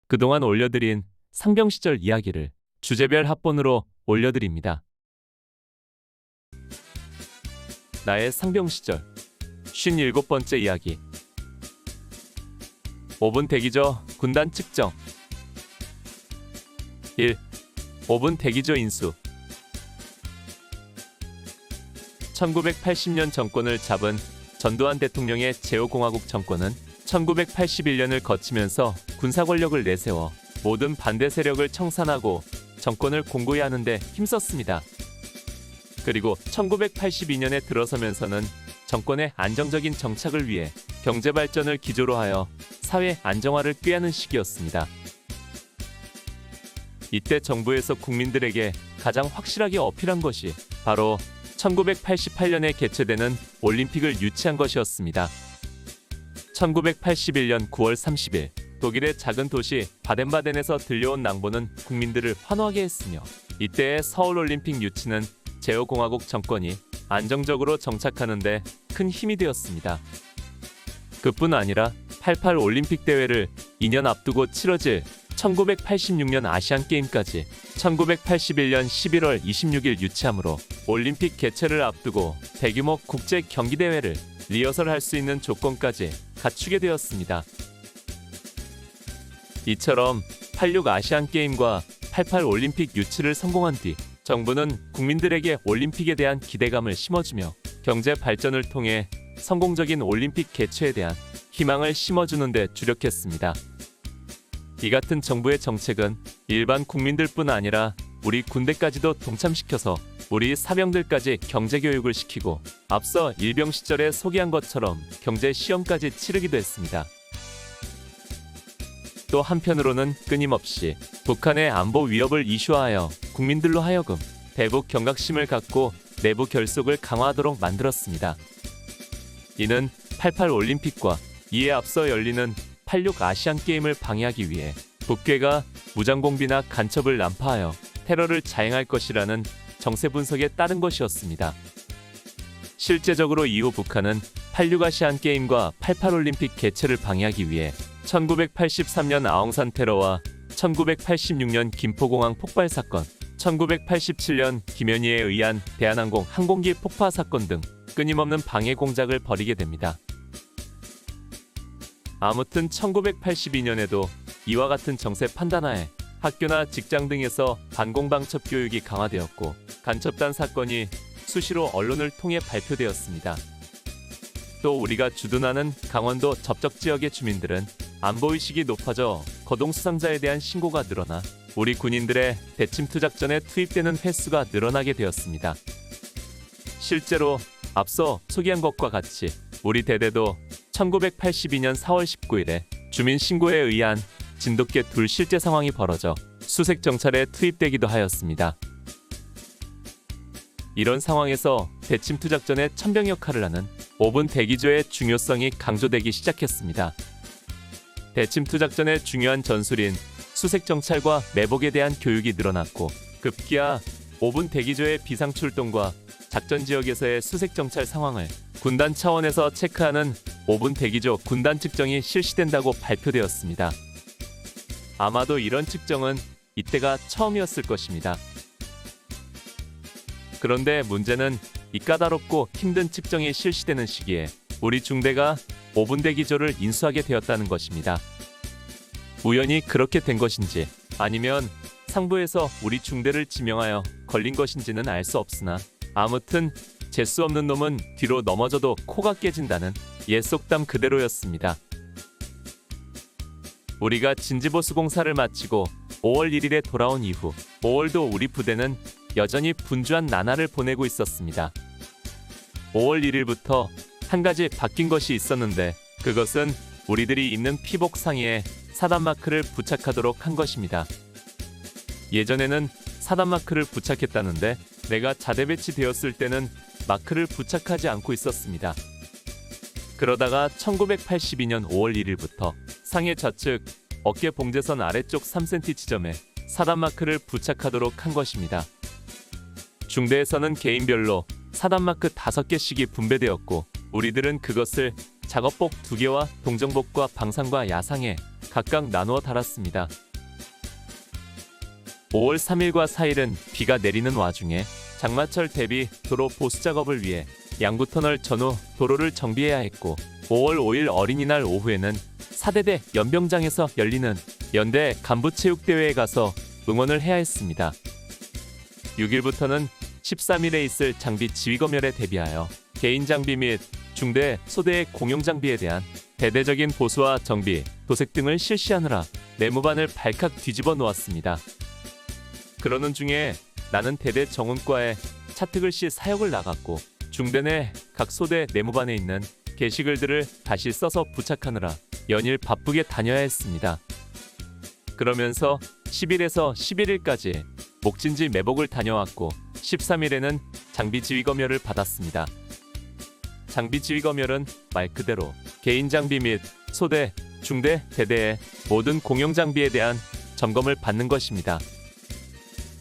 그동안 올려드린 상병 시절 이야기를 주제별 합본으로 올려드립니다. 나의 상병 시절 57번째 이야기. 5분 대기조 군단 측정. 1. 5분 대기조 인수. 1980년 정권을 잡은 전두환 대통령의 제5공화국 정권은 1981년을 거치면서 군사 권력을 내세워 모든 반대 세력을 청산하고 정권을 공고히 하는데 힘썼습니다. 그리고 1982년에 들어서면서는 정권의 안정적인 정착을 위해 경제 발전을 기조로 하여 사회 안정화를 꾀하는 시기였습니다. 이때 정부에서 국민들에게 가장 확실하게 어필한 것이 바로 1988년에 개최되는 올림픽을 유치한 것이었습니다. 1981년 9월 30일 독일의 작은 도시 바덴바덴에서 들려온 낭보는 국민들을 환호하게 했으며, 이때의 서울올림픽 유치는 제5공화국 정권이 안정적으로 정착하는 데 큰 힘이 되었습니다. 그뿐 아니라 88 올림픽 대회를 2년 앞두고 치러질 1986년 아시안게임까지 1981년 11월 26일 유치하므로 올림픽 개최를 앞두고 대규모 국제 경기대회를 리허설할 수 있는 조건까지 갖추게 되었습니다. 이처럼 86 아시안게임과 88 올림픽 유치를 성공한 뒤 정부는 국민들에게 올림픽에 대한 기대감을 심어주며 경제 발전을 통해 성공적인 올림픽 개최에 대한 희망을 심어주는 데 주력했습니다. 이 같은 정부의 정책은 일반 국민들뿐 아니라 우리 군대까지도 동참시켜서 우리 사병들까지 경제교육을 시키고, 앞서 일병 시절에 소개한 것처럼 경제 시험까지 치르기도 했습니다. 또 한편으로는 끊임없이 북한의 안보 위협을 이슈화하여 국민들로 하여금 대북 경각심을 갖고 내부 결속을 강화하도록 만들었습니다. 이는 88 올림픽과 이에 앞서 열리는 86 아시안게임을 방해하기 위해 북괴가 무장공비나 간첩을 난파하여 테러를 자행할 것이라는 정세 분석에 따른 것이었습니다. 실제적으로 이후 북한은 86 아시안게임과 88 올림픽 개최를 방해하기 위해 1983년 아웅산 테러와 1986년 김포공항 폭발 사건, 1987년 김현희에 의한 대한항공 항공기 폭파 사건 등 끊임없는 방해 공작을 벌이게 됩니다. 아무튼 1982년에도 이와 같은 정세 판단하에 학교나 직장 등에서 반공방첩 교육이 강화되었고, 간첩단 사건이 수시로 언론을 통해 발표되었습니다. 또 우리가 주둔하는 강원도 접적 지역의 주민들은 안보의식이 높아져 거동수상자에 대한 신고가 늘어나 우리 군인들의 대침투 작전에 투입되는 횟수가 늘어나게 되었습니다. 실제로 앞서 소개한 것과 같이 우리 대대도 1982년 4월 19일에 주민 신고에 의한 진돗개 둘 실제 상황이 벌어져 수색 정찰에 투입되기도 하였습니다. 이런 상황에서 대침투 작전의 천병 역할을 하는 5분 대기조의 중요성이 강조되기 시작했습니다. 대침투 작전의 중요한 전술인 수색 정찰과 매복에 대한 교육이 늘어났고, 급기야 5분 대기조의 비상 출동과 작전 지역에서의 수색 정찰 상황을 군단 차원에서 체크하는 5분 대기조 군단 측정이 실시된다고 발표되었습니다. 아마도 이런 측정은 이때가 처음이었을 것입니다. 그런데 문제는 이 까다롭고 힘든 측정이 실시되는 시기에 우리 중대가 5분 대기조를 인수하게 되었다는 것입니다. 우연히 그렇게 된 것인지 아니면 상부에서 우리 중대를 지명하여 걸린 것인지는 알 수 없으나, 아무튼 재수 없는 놈은 뒤로 넘어져도 코가 깨진다는 옛 속담 그대로였습니다. 우리가 진지보수 공사를 마치고 5월 1일에 돌아온 이후 5월도 우리 부대는 여전히 분주한 나날을 보내고 있었습니다. 5월 1일부터 한 가지 바뀐 것이 있었는데, 그것은 우리들이 입는 피복 상의에 사단 마크를 부착하도록 한 것입니다. 예전에는 사단 마크를 부착했다는데 내가 자대 배치되었을 때는 마크를 부착하지 않고 있었습니다. 그러다가 1982년 5월 1일부터 상해 좌측 어깨 봉제선 아래쪽 3cm 지점에 사단 마크를 부착하도록 한 것입니다. 중대에서는 개인별로 사단 마크 5개씩이 분배되었고, 우리들은 그것을 작업복 2개와 동정복과 방상과 야상에 각각 나누어 달았습니다. 5월 3일과 4일은 비가 내리는 와중에 장마철 대비 도로 보수 작업을 위해 양구터널 전후 도로를 정비해야 했고, 5월 5일 어린이날 오후에는 4대대 연병장에서 열리는 연대 간부체육대회에 가서 응원을 해야 했습니다. 6일부터는 13일에 있을 장비 지휘검열에 대비하여 개인 장비 및 중대, 소대의 공용 장비에 대한 대대적인 보수와 정비, 도색 등을 실시하느라 내무반을 발칵 뒤집어 놓았습니다. 그러는 중에 나는 대대 정훈과에 차트글씨 사역을 나갔고, 중대 내 각 소대 내무반에 있는 게시글들을 다시 써서 부착하느라 연일 바쁘게 다녀야 했습니다. 그러면서 10일에서 11일까지 목진지 매복을 다녀왔고, 13일에는 장비지휘검열을 받았습니다. 장비지휘검열은 말 그대로 개인 장비 및 소대, 중대, 대대의 모든 공용 장비에 대한 점검을 받는 것입니다.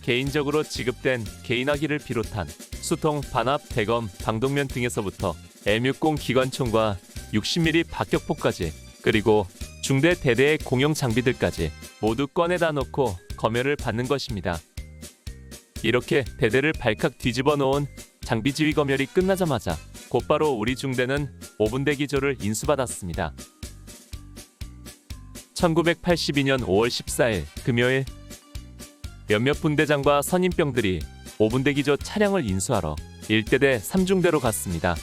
개인적으로 지급된 개인화기를 비롯한 수통, 반합, 대검, 방독면 등에서부터 M60 기관총과 60mm 박격포까지, 그리고 중대, 대대의 공용 장비들까지 모두 꺼내다 놓고 검열을 받는 것입니다. 이렇게 대대를 발칵 뒤집어 놓은 장비지휘 검열이 끝나자마자 곧바로 우리 중대는 5분대 기조를 인수받았습니다. 1982년 5월 14일 금요일, 몇몇 분대장과 선임병들이 5분대 기조 차량을 인수하러 1대대 3중대로 갔습니다.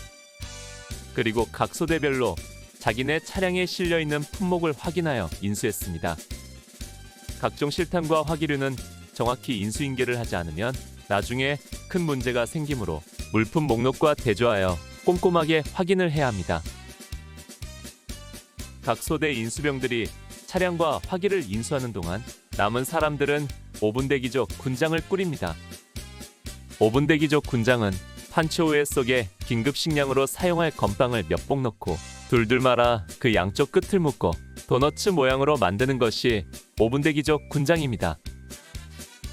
그리고 각 소대별로 자기네 차량에 실려있는 품목을 확인하여 인수했습니다. 각종 실탄과 화기류는 정확히 인수인계를 하지 않으면 나중에 큰 문제가 생기므로 물품 목록과 대조하여 꼼꼼하게 확인을 해야 합니다. 각 소대 인수병들이 차량과 화기를 인수하는 동안 남은 사람들은 5분대 기조 군장을 꾸립니다. 5분대 기조 군장은 판초우에 속에 긴급 식량으로 사용할 건빵을 몇 봉 넣고 둘둘 말아 그 양쪽 끝을 묶어 도너츠 모양으로 만드는 것이 5분대 기조 군장입니다.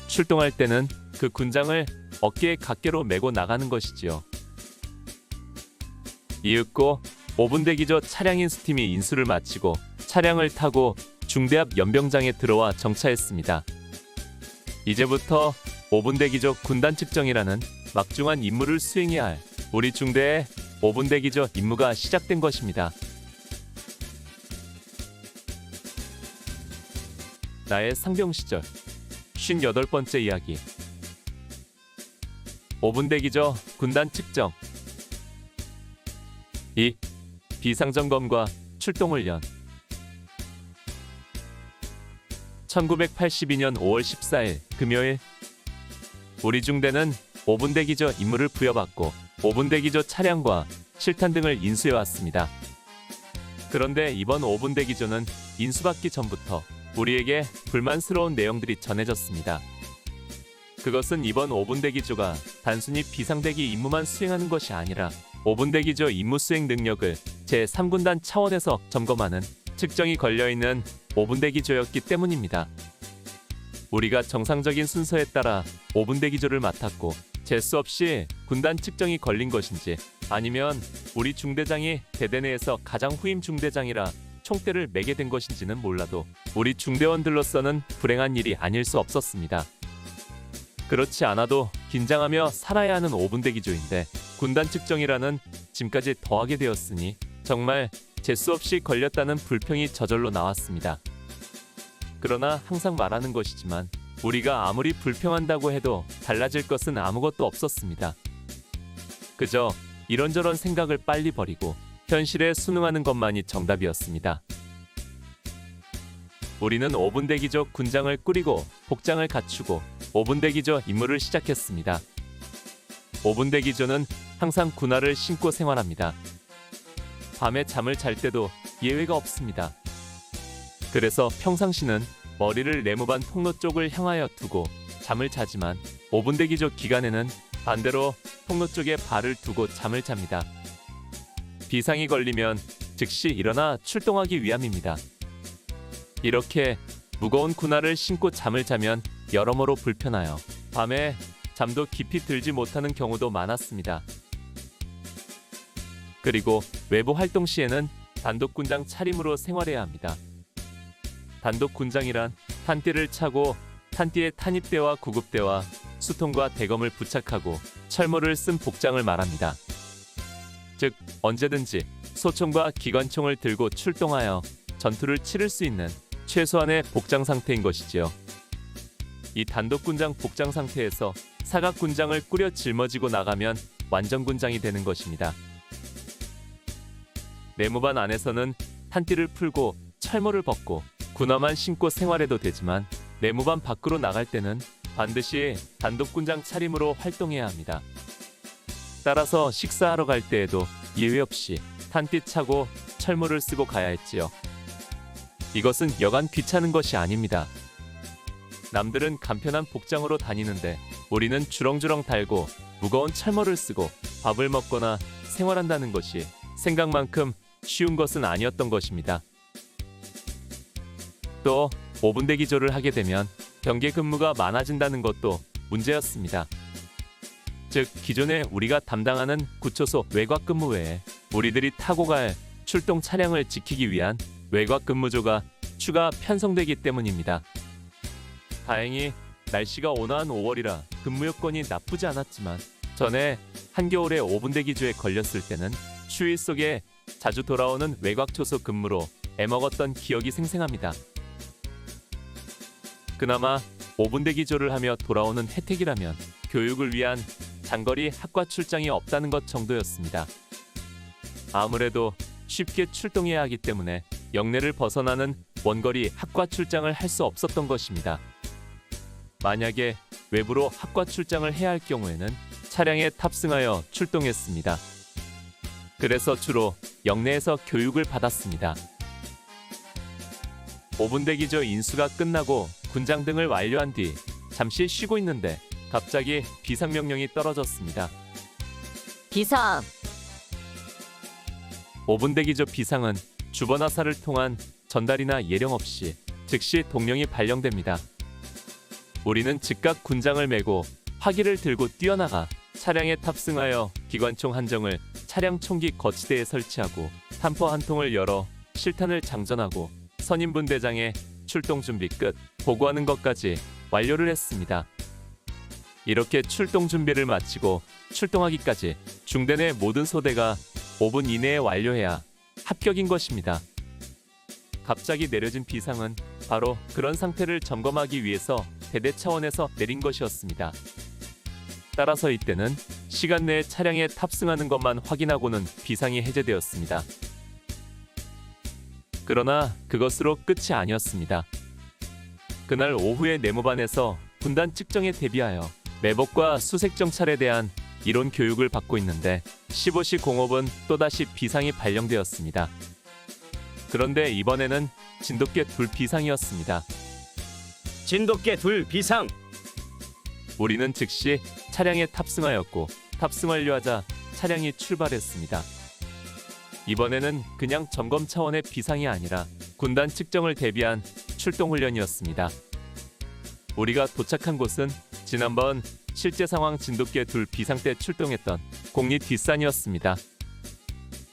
출동할 때는 그 군장을 어깨에 각개로 메고 나가는 것이지요. 이윽고 5분대 기조 차량 인수팀이 인수를 마치고 차량을 타고 중대 앞 연병장에 들어와 정차했습니다. 이제부터 5분대 기조 군단 측정이라는 막중한 임무를 수행해야 할 우리 중대의 5분대 기조 임무가 시작된 것입니다. 나의 상병 시절 58번째 이야기. 5분대 기조 군단 측정. 2. 비상점검과 출동훈련. 1982년 5월 14일 금요일, 우리 중대는 5분대 기조 임무를 부여받고 5분대 기조 차량과 실탄 등을 인수해왔습니다. 그런데 이번 5분대 기조는 인수받기 전부터 우리에게 불만스러운 내용들이 전해졌습니다. 그것은 이번 5분대 기조가 단순히 비상대기 임무만 수행하는 것이 아니라 5분대 기조 임무 수행 능력을 제3군단 차원에서 점검하는 측정이 걸려있는 5분대 기조였기 때문입니다. 우리가 정상적인 순서에 따라 5분대 기조를 맡았고 재수 없이 군단 측정이 걸린 것인지, 아니면 우리 중대장이 대대 내에서 가장 후임 중대장이라 총대를 매게 된 것인지는 몰라도 우리 중대원들로서는 불행한 일이 아닐 수 없었습니다. 그렇지 않아도 긴장하며 살아야 하는 5분대 기조인데 군단 측정이라는 짐까지 더하게 되었으니 정말 재수 없이 걸렸다는 불평이 저절로 나왔습니다. 그러나 항상 말하는 것이지만 우리가 아무리 불평한다고 해도 달라질 것은 아무것도 없었습니다. 그저 이런저런 생각을 빨리 버리고 현실에 순응하는 것만이 정답이었습니다. 우리는 5분대 기조 군장을 꾸리고 복장을 갖추고 5분대 기조 임무를 시작했습니다. 5분대 기조는 항상 군화를 신고 생활합니다. 밤에 잠을 잘 때도 예외가 없습니다. 그래서 평상시는 머리를 내무반 통로 쪽을 향하여 두고 잠을 자지만 5분대 기조 기간에는 반대로 통로 쪽에 발을 두고 잠을 잡니다. 비상이 걸리면 즉시 일어나 출동하기 위함입니다. 이렇게 무거운 군화를 신고 잠을 자면 여러모로 불편하여 밤에 잠도 깊이 들지 못하는 경우도 많았습니다. 그리고 외부 활동 시에는 단독군장 차림으로 생활해야 합니다. 단독군장이란 탄띠를 차고 탄띠에 탄입대와 구급대와 수통과 대검을 부착하고 철모를 쓴 복장을 말합니다. 즉 언제든지 소총과 기관총을 들고 출동하여 전투를 치를 수 있는 최소한의 복장 상태인 것이지요. 이 단독군장 복장 상태에서 사각군장을 꾸려 짊어지고 나가면 완전군장이 되는 것입니다. 내무반 안에서는 탄띠를 풀고 철모를 벗고 군화만 신고 생활해도 되지만 내무반 밖으로 나갈 때는 반드시 단독군장 차림으로 활동해야 합니다. 따라서 식사하러 갈 때에도 예외 없이 탄띠 차고 철모를 쓰고 가야 했지요. 이것은 여간 귀찮은 것이 아닙니다. 남들은 간편한 복장으로 다니는데 우리는 주렁주렁 달고 무거운 철모를 쓰고 밥을 먹거나 생활한다는 것이 생각만큼 쉬운 것은 아니었던 것입니다. 또 5분대 기조를 하게 되면 경계 근무가 많아진다는 것도 문제였습니다. 즉 기존에 우리가 담당하는 구초소 외곽 근무 외에 우리들이 타고 갈 출동 차량을 지키기 위한 외곽 근무조가 추가 편성되기 때문입니다. 다행히 날씨가 온화한 5월이라 근무 여건이 나쁘지 않았지만 전에 한겨울에 5분대 기조에 걸렸을 때는 추위 속에 자주 돌아오는 외곽 초소 근무로 애먹었던 기억이 생생합니다. 그나마 5분대 기조를 하며 돌아오는 혜택이라면 교육을 위한 장거리 학과 출장이 없다는 것 정도였습니다. 아무래도 쉽게 출동해야 하기 때문에 영내를 벗어나는 원거리 학과 출장을 할 수 없었던 것입니다. 만약에 외부로 학과 출장을 해야 할 경우에는 차량에 탑승하여 출동했습니다. 그래서 주로 영내에서 교육을 받았습니다. 5분대 기조 인수가 끝나고 군장 등을 완료한 뒤 잠시 쉬고 있는데 갑자기 비상명령이 떨어졌습니다. 비상! 5분대 기조 비상은 주번화사를 통한 전달이나 예령 없이 즉시 동령이 발령됩니다. 우리는 즉각 군장을 메고 화기를 들고 뛰어나가 차량에 탑승하여 기관총 한정을 차량 총기 거치대에 설치하고 탄포 한 통을 열어 실탄을 장전하고 선임분대장에 출동 준비 끝 보고하는 것까지 완료를 했습니다. 이렇게 출동 준비를 마치고 출동하기까지 중대 내 모든 소대가 5분 이내에 완료해야 합격인 것입니다. 갑자기 내려진 비상은 바로 그런 상태를 점검하기 위해서 대대 차원에서 내린 것이었습니다. 따라서 이때는 시간 내에 차량에 탑승하는 것만 확인하고는 비상이 해제되었습니다. 그러나 그것으로 끝이 아니었습니다. 그날 오후에 내무반에서 군단 측정에 대비하여 매복과 수색 정찰에 대한 이론 교육을 받고 있는데 15시 05분 또다시 비상이 발령되었습니다. 그런데 이번에는 진돗개 둘 비상이었습니다. 진돗개 둘 비상. 우리는 즉시 차량에 탑승하였고 탑승 완료하자 차량이 출발했습니다. 이번에는 그냥 점검 차원의 비상이 아니라 군단 측정을 대비한 출동 훈련이었습니다. 우리가 도착한 곳은 지난번 실제 상황 진돗개 둘 비상 때 출동했던 공리 뒷산이었습니다.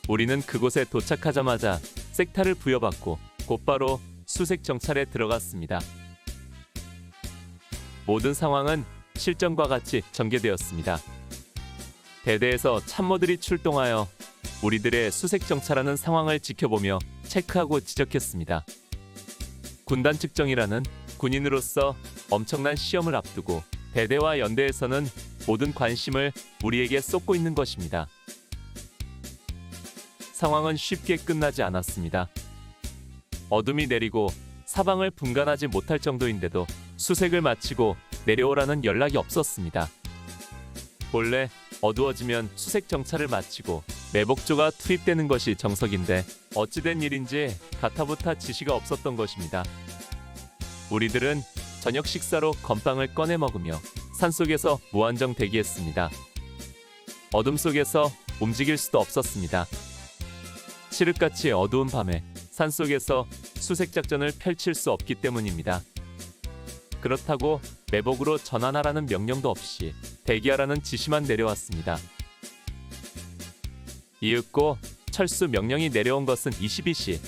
우리는 그곳에 도착하자마자 섹타를 부여받고 곧바로 수색 정찰에 들어갔습니다. 모든 상황은 실전과 같이 전개되었습니다. 대대에서 참모들이 출동하여 우리들의 수색 정찰하는 상황을 지켜보며 체크하고 지적했습니다. 군단 측정이라는 군인으로서 엄청난 시험을 앞두고 대대와 연대에서는 모든 관심을 우리에게 쏟고 있는 것입니다. 상황은 쉽게 끝나지 않았습니다. 어둠이 내리고 사방을 분간하지 못할 정도인데도 수색을 마치고 내려오라는 연락이 없었습니다. 본래 어두워지면 수색 정찰을 마치고 매복조가 투입되는 것이 정석인데 어찌된 일인지 가타부타 지시가 없었던 것입니다. 우리들은 저녁 식사로 건빵을 꺼내 먹으며 산속에서 무한정 대기했습니다. 어둠 속에서 움직일 수도 없었습니다. 칠흑같이 어두운 밤에 산속에서 수색작전을 펼칠 수 없기 때문입니다. 그렇다고 매복으로 전환하라는 명령도 없이 대기하라는 지시만 내려왔습니다. 이윽고 철수 명령이 내려온 것은 22시.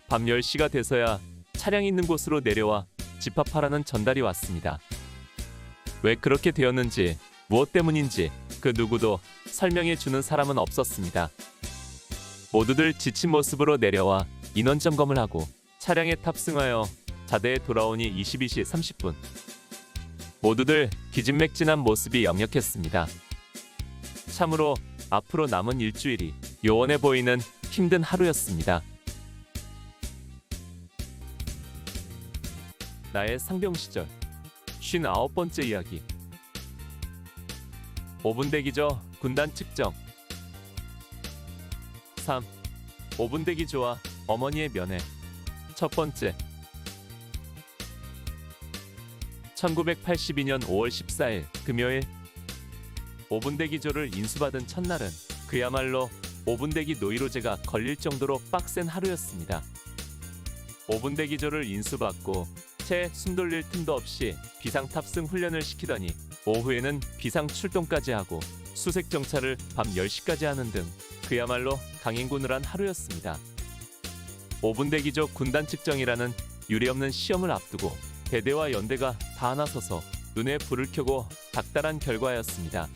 밤 10시가 돼서야 차량 있는 곳으로 내려와 집합하라는 전달이 왔습니다. 왜 그렇게 되었는지, 무엇 때문인지 그 누구도 설명해 주는 사람은 없었습니다. 모두들 지친 모습으로 내려와 인원 점검을 하고 차량에 탑승하여 자대에 돌아오니 22시 30분. 모두들 기진맥진한 모습이 역력했습니다. 참으로 앞으로 남은 일주일이 요원해 보이는 힘든 하루였습니다. 나의 상병 시절 59번째 이야기. 5분 대기죠. 군단 측정. 3. 5분 대기 조와 어머니의 면회. 첫 번째. 1982년 5월 14일 금요일. 5분 대기조를 인수받은 첫날은 그야말로 5분 대기 노이로제가 걸릴 정도로 빡센 하루였습니다. 5분 대기조를 인수받고 채 숨 돌릴 틈도 없이 비상 탑승 훈련을 시키더니 오후에는 비상 출동까지 하고 수색 정찰을 밤 10시까지 하는 등 그야말로 강행군을 한 하루였습니다. 5분 대기조 군단 측정이라는 유례없는 시험을 앞두고 대대와 연대가 다 나서서 눈에 불을 켜고 닥달한 결과였습니다.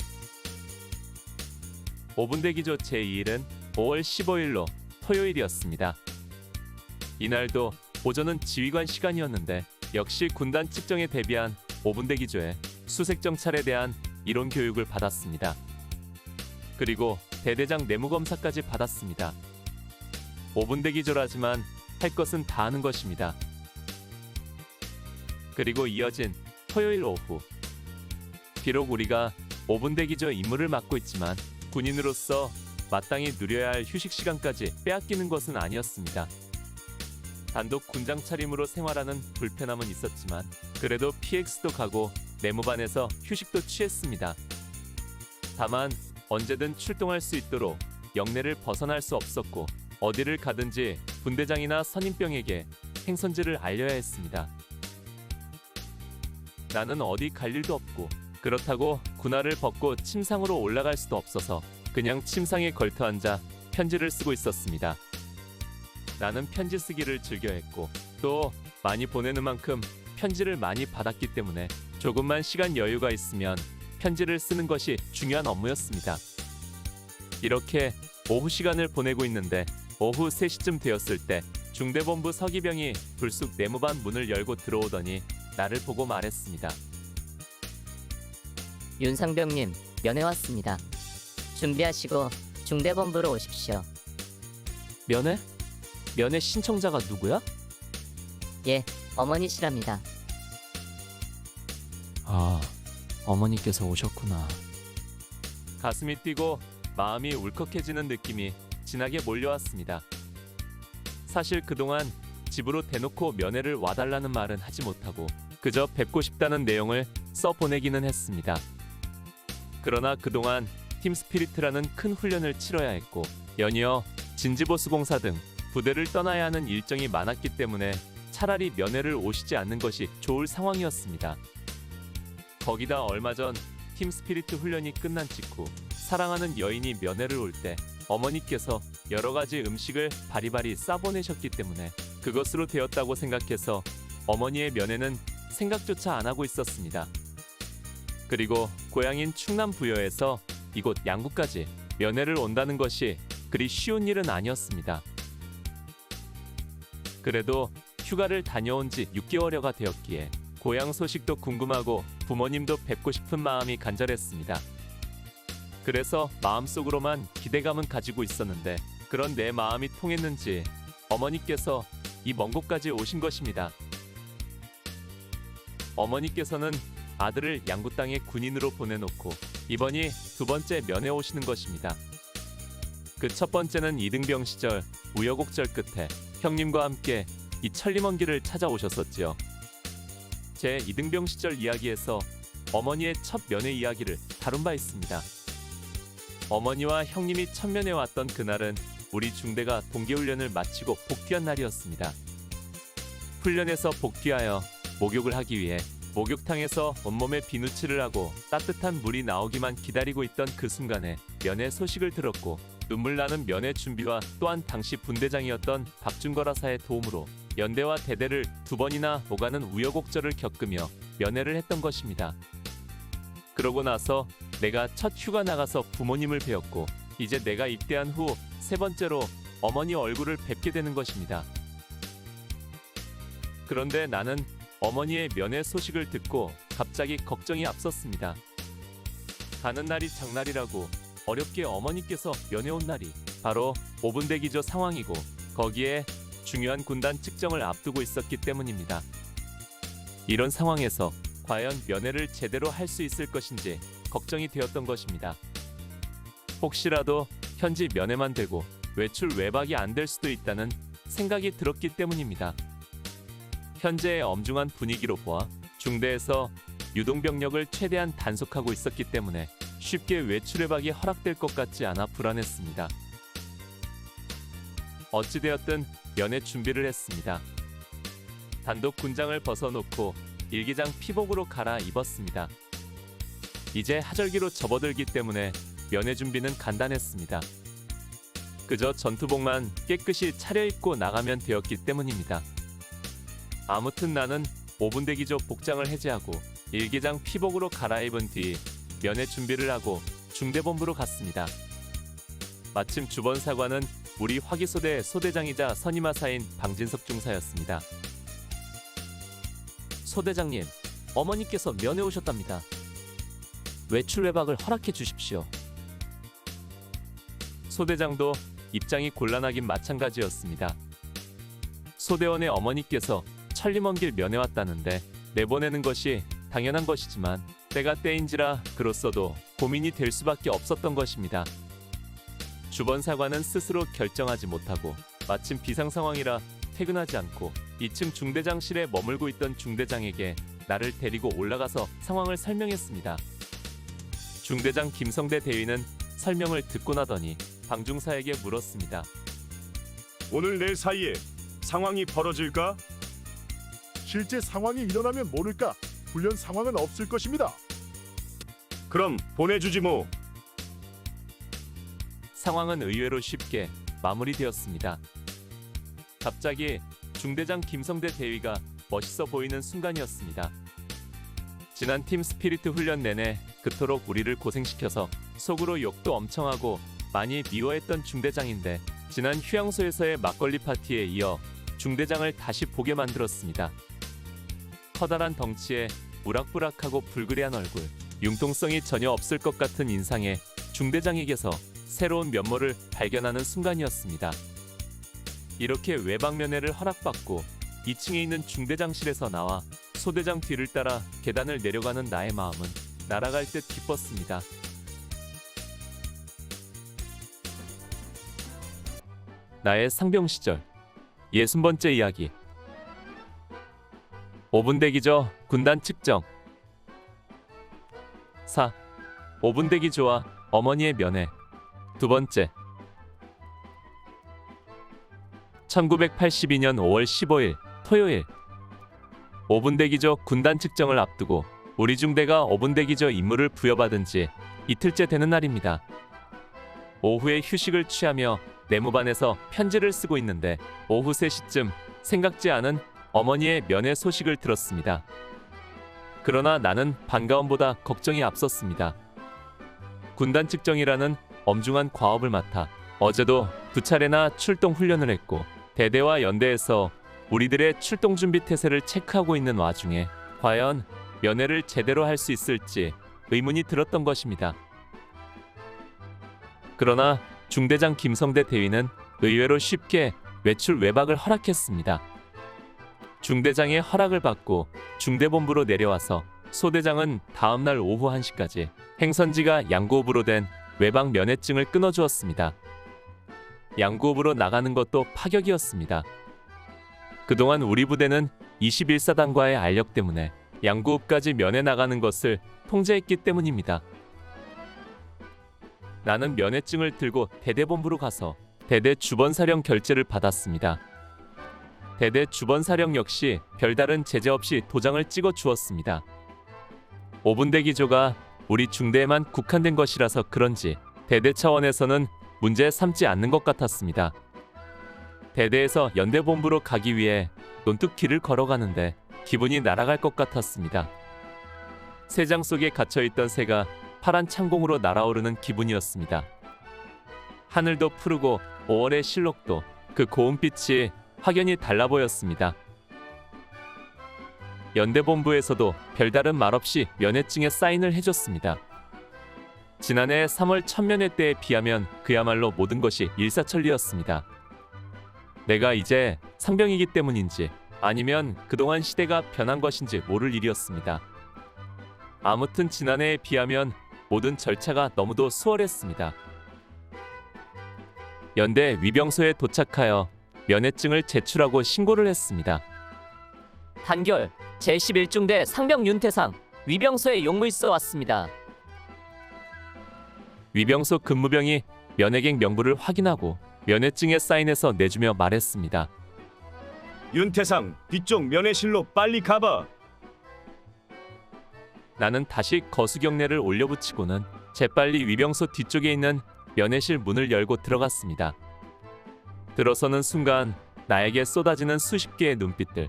5분 대기조 제2일은 5월 15일로 토요일이었습니다. 이날도 오전은 지휘관 시간이었는데 역시 군단 측정에 대비한 5분 대기조에 수색 정찰에 대한 이론 교육을 받았습니다. 그리고 대대장 내무 검사까지 받았습니다. 5분 대기조라지만 할 것은 다 하는 것입니다. 그리고 이어진 토요일 오후. 비록 우리가 5분 대기조 임무를 맡고 있지만 군인으로서 마땅히 누려야 할 휴식 시간까지 빼앗기는 것은 아니었습니다. 단독 군장 차림으로 생활하는 불편함은 있었지만 그래도 PX도 가고 내무반에서 휴식도 취했습니다. 다만 언제든 출동할 수 있도록 영내를 벗어날 수 없었고 어디를 가든지 분대장이나 선임병에게 행선지를 알려야 했습니다. 나는 어디 갈 일도 없고 그렇다고 군화를 벗고 침상으로 올라갈 수도 없어서 그냥 침상에 걸터 앉아 편지를 쓰고 있었습니다. 나는 편지 쓰기를 즐겨했고 또 많이 보내는 만큼 편지를 많이 받았기 때문에 조금만 시간 여유가 있으면 편지를 쓰는 것이 중요한 업무였습니다. 이렇게 오후 시간을 보내고 있는데 오후 3시쯤 되었을 때 중대본부 서기병이 불쑥 내무반 문을 열고 들어오더니 나를 보고 말했습니다. 윤상병님, 면회 왔습니다. 준비하시고 중대본부로 오십시오. 면회? 면회 신청자가 누구야? 예, 어머니시랍니다. 아, 어머니께서 오셨구나. 가슴이 뛰고 마음이 울컥해지는 느낌이 진하게 몰려왔습니다. 사실 그동안 집으로 대놓고 면회를 와달라는 말은 하지 못하고 그저 뵙고 싶다는 내용을 써보내기는 했습니다. 그러나 그동안 팀스피리트라는 큰 훈련을 치러야 했고 연이어 진지보수공사 등 부대를 떠나야 하는 일정이 많았기 때문에 차라리 면회를 오시지 않는 것이 좋을 상황이었습니다. 거기다 얼마 전 팀스피리트 훈련이 끝난 직후 사랑하는 여인이 면회를 올 때 어머니께서 여러 가지 음식을 바리바리 싸보내셨기 때문에 그것으로 되었다고 생각해서 어머니의 면회는 생각조차 안 하고 있었습니다. 그리고 고향인 충남 부여에서 이곳 양구까지 면회를 온다는 것이 그리 쉬운 일은 아니었습니다. 그래도 휴가를 다녀온 지 6개월여가 되었기에 고향 소식도 궁금하고 부모님도 뵙고 싶은 마음이 간절했습니다. 그래서 마음속으로만 기대감은 가지고 있었는데 그런 내 마음이 통했는지 어머니께서 이 먼 곳까지 오신 것입니다. 어머니께서는 아들을 양구 땅에 군인으로 보내놓고 이번이 두 번째 면회 오시는 것입니다. 그 첫 번째는 이등병 시절 우여곡절 끝에 형님과 함께 이 천리먼 길을 찾아오셨었지요. 제 이등병 시절 이야기에서 어머니의 첫 면회 이야기를 다룬 바 있습니다. 어머니와 형님이 첫 면회 왔던 그날은 우리 중대가 동계훈련을 마치고 복귀한 날이었습니다. 훈련에서 복귀하여 목욕을 하기 위해 목욕탕에서 온몸에 비누칠을 하고 따뜻한 물이 나오기만 기다리고 있던 그 순간에 면회 소식을 들었고 눈물 나는 면회 준비와 또한 당시 분대장이었던 박준거라사의 도움으로 연대와 대대를 2번이나 오가는 우여곡절을 겪으며 면회를 했던 것입니다. 그러고 나서 내가 첫 휴가 나가서 부모님을 뵈었고 이제 내가 입대한 후 3번째로 어머니 얼굴을 뵙게 되는 것입니다. 그런데 나는 어머니의 면회 소식을 듣고 갑자기 걱정이 앞섰습니다. 가는 날이 장날이라고 어렵게 어머니께서 면회 온 날이 바로 5분 대기조 상황이고 거기에 중요한 군단 측정을 앞두고 있었기 때문입니다. 이런 상황에서 과연 면회를 제대로 할 수 있을 것인지 걱정이 되었던 것입니다. 혹시라도 현지 면회만 되고 외출 외박이 안 될 수도 있다는 생각이 들었기 때문입니다. 현재의 엄중한 분위기로 보아 중대에서 유동병력을 최대한 단속하고 있었기 때문에 쉽게 외출 외박이 허락될 것 같지 않아 불안했습니다. 어찌되었든 면회 준비를 했습니다. 단독 군장을 벗어놓고 일기장 피복으로 갈아입었습니다. 이제 하절기로 접어들기 때문에 면회 준비는 간단했습니다. 그저 전투복만 깨끗이 차려입고 나가면 되었기 때문입니다. 아무튼 나는 5분 대기조 복장을 해제하고 일기장 피복으로 갈아입은 뒤 면회 준비를 하고 중대본부로 갔습니다. 마침 주번사관은 우리 화기소대 소대장이자 선임하사인 방진석 중사였습니다. 소대장님, 어머니께서 면회 오셨답니다. 외출 외박을 허락해 주십시오. 소대장도 입장이 곤란하긴 마찬가지였습니다. 소대원의 어머니께서 천리먼 길 면회 왔다는데 내보내는 것이 당연한 것이지만 때가 때인지라 그로써도 고민이 될 수밖에 없었던 것입니다. 주번사관은 스스로 결정하지 못하고 마침 비상 상황이라 퇴근하지 않고 2층 중대장실에 머물고 있던 중대장에게 나를 데리고 올라가서 상황을 설명했습니다. 중대장 김성대 대위는 설명을 듣고 나더니 방중사에게 물었습니다. 오늘 내일 사이에 상황이 벌어질까? 실제 상황이 일어나면 모를까 훈련 상황은 없을 것입니다. 그럼 보내주지 뭐. 상황은 의외로 쉽게 마무리되었습니다. 갑자기 중대장 김성대 대위가 멋있어 보이는 순간이었습니다. 지난 팀 스피리트 훈련 내내 그토록 우리를 고생시켜서 속으로 욕도 엄청 하고 많이 미워했던 중대장인데 지난 휴양소에서의 막걸리 파티에 이어 중대장을 다시 보게 만들었습니다. 커다란 덩치에 우락부락하고 불그레한 얼굴, 융통성이 전혀 없을 것 같은 인상에 중대장에게서 새로운 면모를 발견하는 순간이었습니다. 이렇게 외박면회를 허락받고 2층에 있는 중대장실에서 나와 소대장 뒤를 따라 계단을 내려가는 나의 마음은 날아갈 듯 기뻤습니다. 나의 상병 시절 60번째 이야기. 5분 대기조 군단 측정. 4. 5분 대기조와 어머니의 면회. 2번째. 1982년 5월 15일 토요일. 5분 대기조 군단 측정을 앞두고 우리 중대가 5분 대기조 임무를 부여받은 지 이틀째 되는 날입니다. 오후에 휴식을 취하며 내무반에서 편지를 쓰고 있는데 오후 3시쯤 생각지 않은 어머니의 면회 소식을 들었습니다. 그러나 나는 반가움보다 걱정이 앞섰습니다. 군단 측정이라는 엄중한 과업을 맡아 어제도 2차례나 출동 훈련을 했고 대대와 연대에서 우리들의 출동 준비 태세를 체크하고 있는 와중에 과연 면회를 제대로 할 수 있을지 의문이 들었던 것입니다. 그러나 중대장 김성대 대위는 의외로 쉽게 외출 외박을 허락했습니다. 중대장의 허락을 받고 중대본부로 내려와서 소대장은 다음날 오후 1시까지 행선지가 양구읍으로 된 외박 면회증을 끊어주었습니다. 양구읍으로 나가는 것도 파격이었습니다. 그동안 우리 부대는 21사단과의 알력 때문에 양구읍까지 면회 나가는 것을 통제했기 때문입니다. 나는 면회증을 들고 대대본부로 가서 대대 주번사령 결재를 받았습니다. 대대 주번사령 역시 별다른 제재 없이 도장을 찍어 주었습니다. 5분 대기조가 우리 중대에만 국한된 것이라서 그런지 대대 차원에서는 문제 삼지 않는 것 같았습니다. 대대에서 연대본부로 가기 위해 논뚝길을 걸어가는데 기분이 날아갈 것 같았습니다. 새장 속에 갇혀있던 새가 파란 창공으로 날아오르는 기분이었습니다. 하늘도 푸르고 5월의 실록도 그 고운빛이 확연히 달라 보였습니다. 연대본부에서도 별다른 말 없이 면회증에 사인을 해줬습니다. 지난해 3월 첫 면회 때에 비하면 그야말로 모든 것이 일사천리였습니다. 내가 이제 상병이기 때문인지 아니면 그동안 시대가 변한 것인지 모를 일이었습니다. 아무튼 지난해에 비하면 모든 절차가 너무도 수월했습니다. 연대 위병소에 도착하여 면회증을 제출하고 신고를 했습니다. 단결 제11중대 상병 윤태상 위병소에 용무있어 왔습니다. 위병소 근무병이 면회객 명부를 확인하고 면회증에 사인해서 내주며 말했습니다. 윤태상 뒤쪽 면회실로 빨리 가봐. 나는 다시 거수경례를 올려붙이고는 재빨리 위병소 뒤쪽에 있는 면회실 문을 열고 들어갔습니다. 들어서는 순간 나에게 쏟아지는 수십 개의 눈빛들.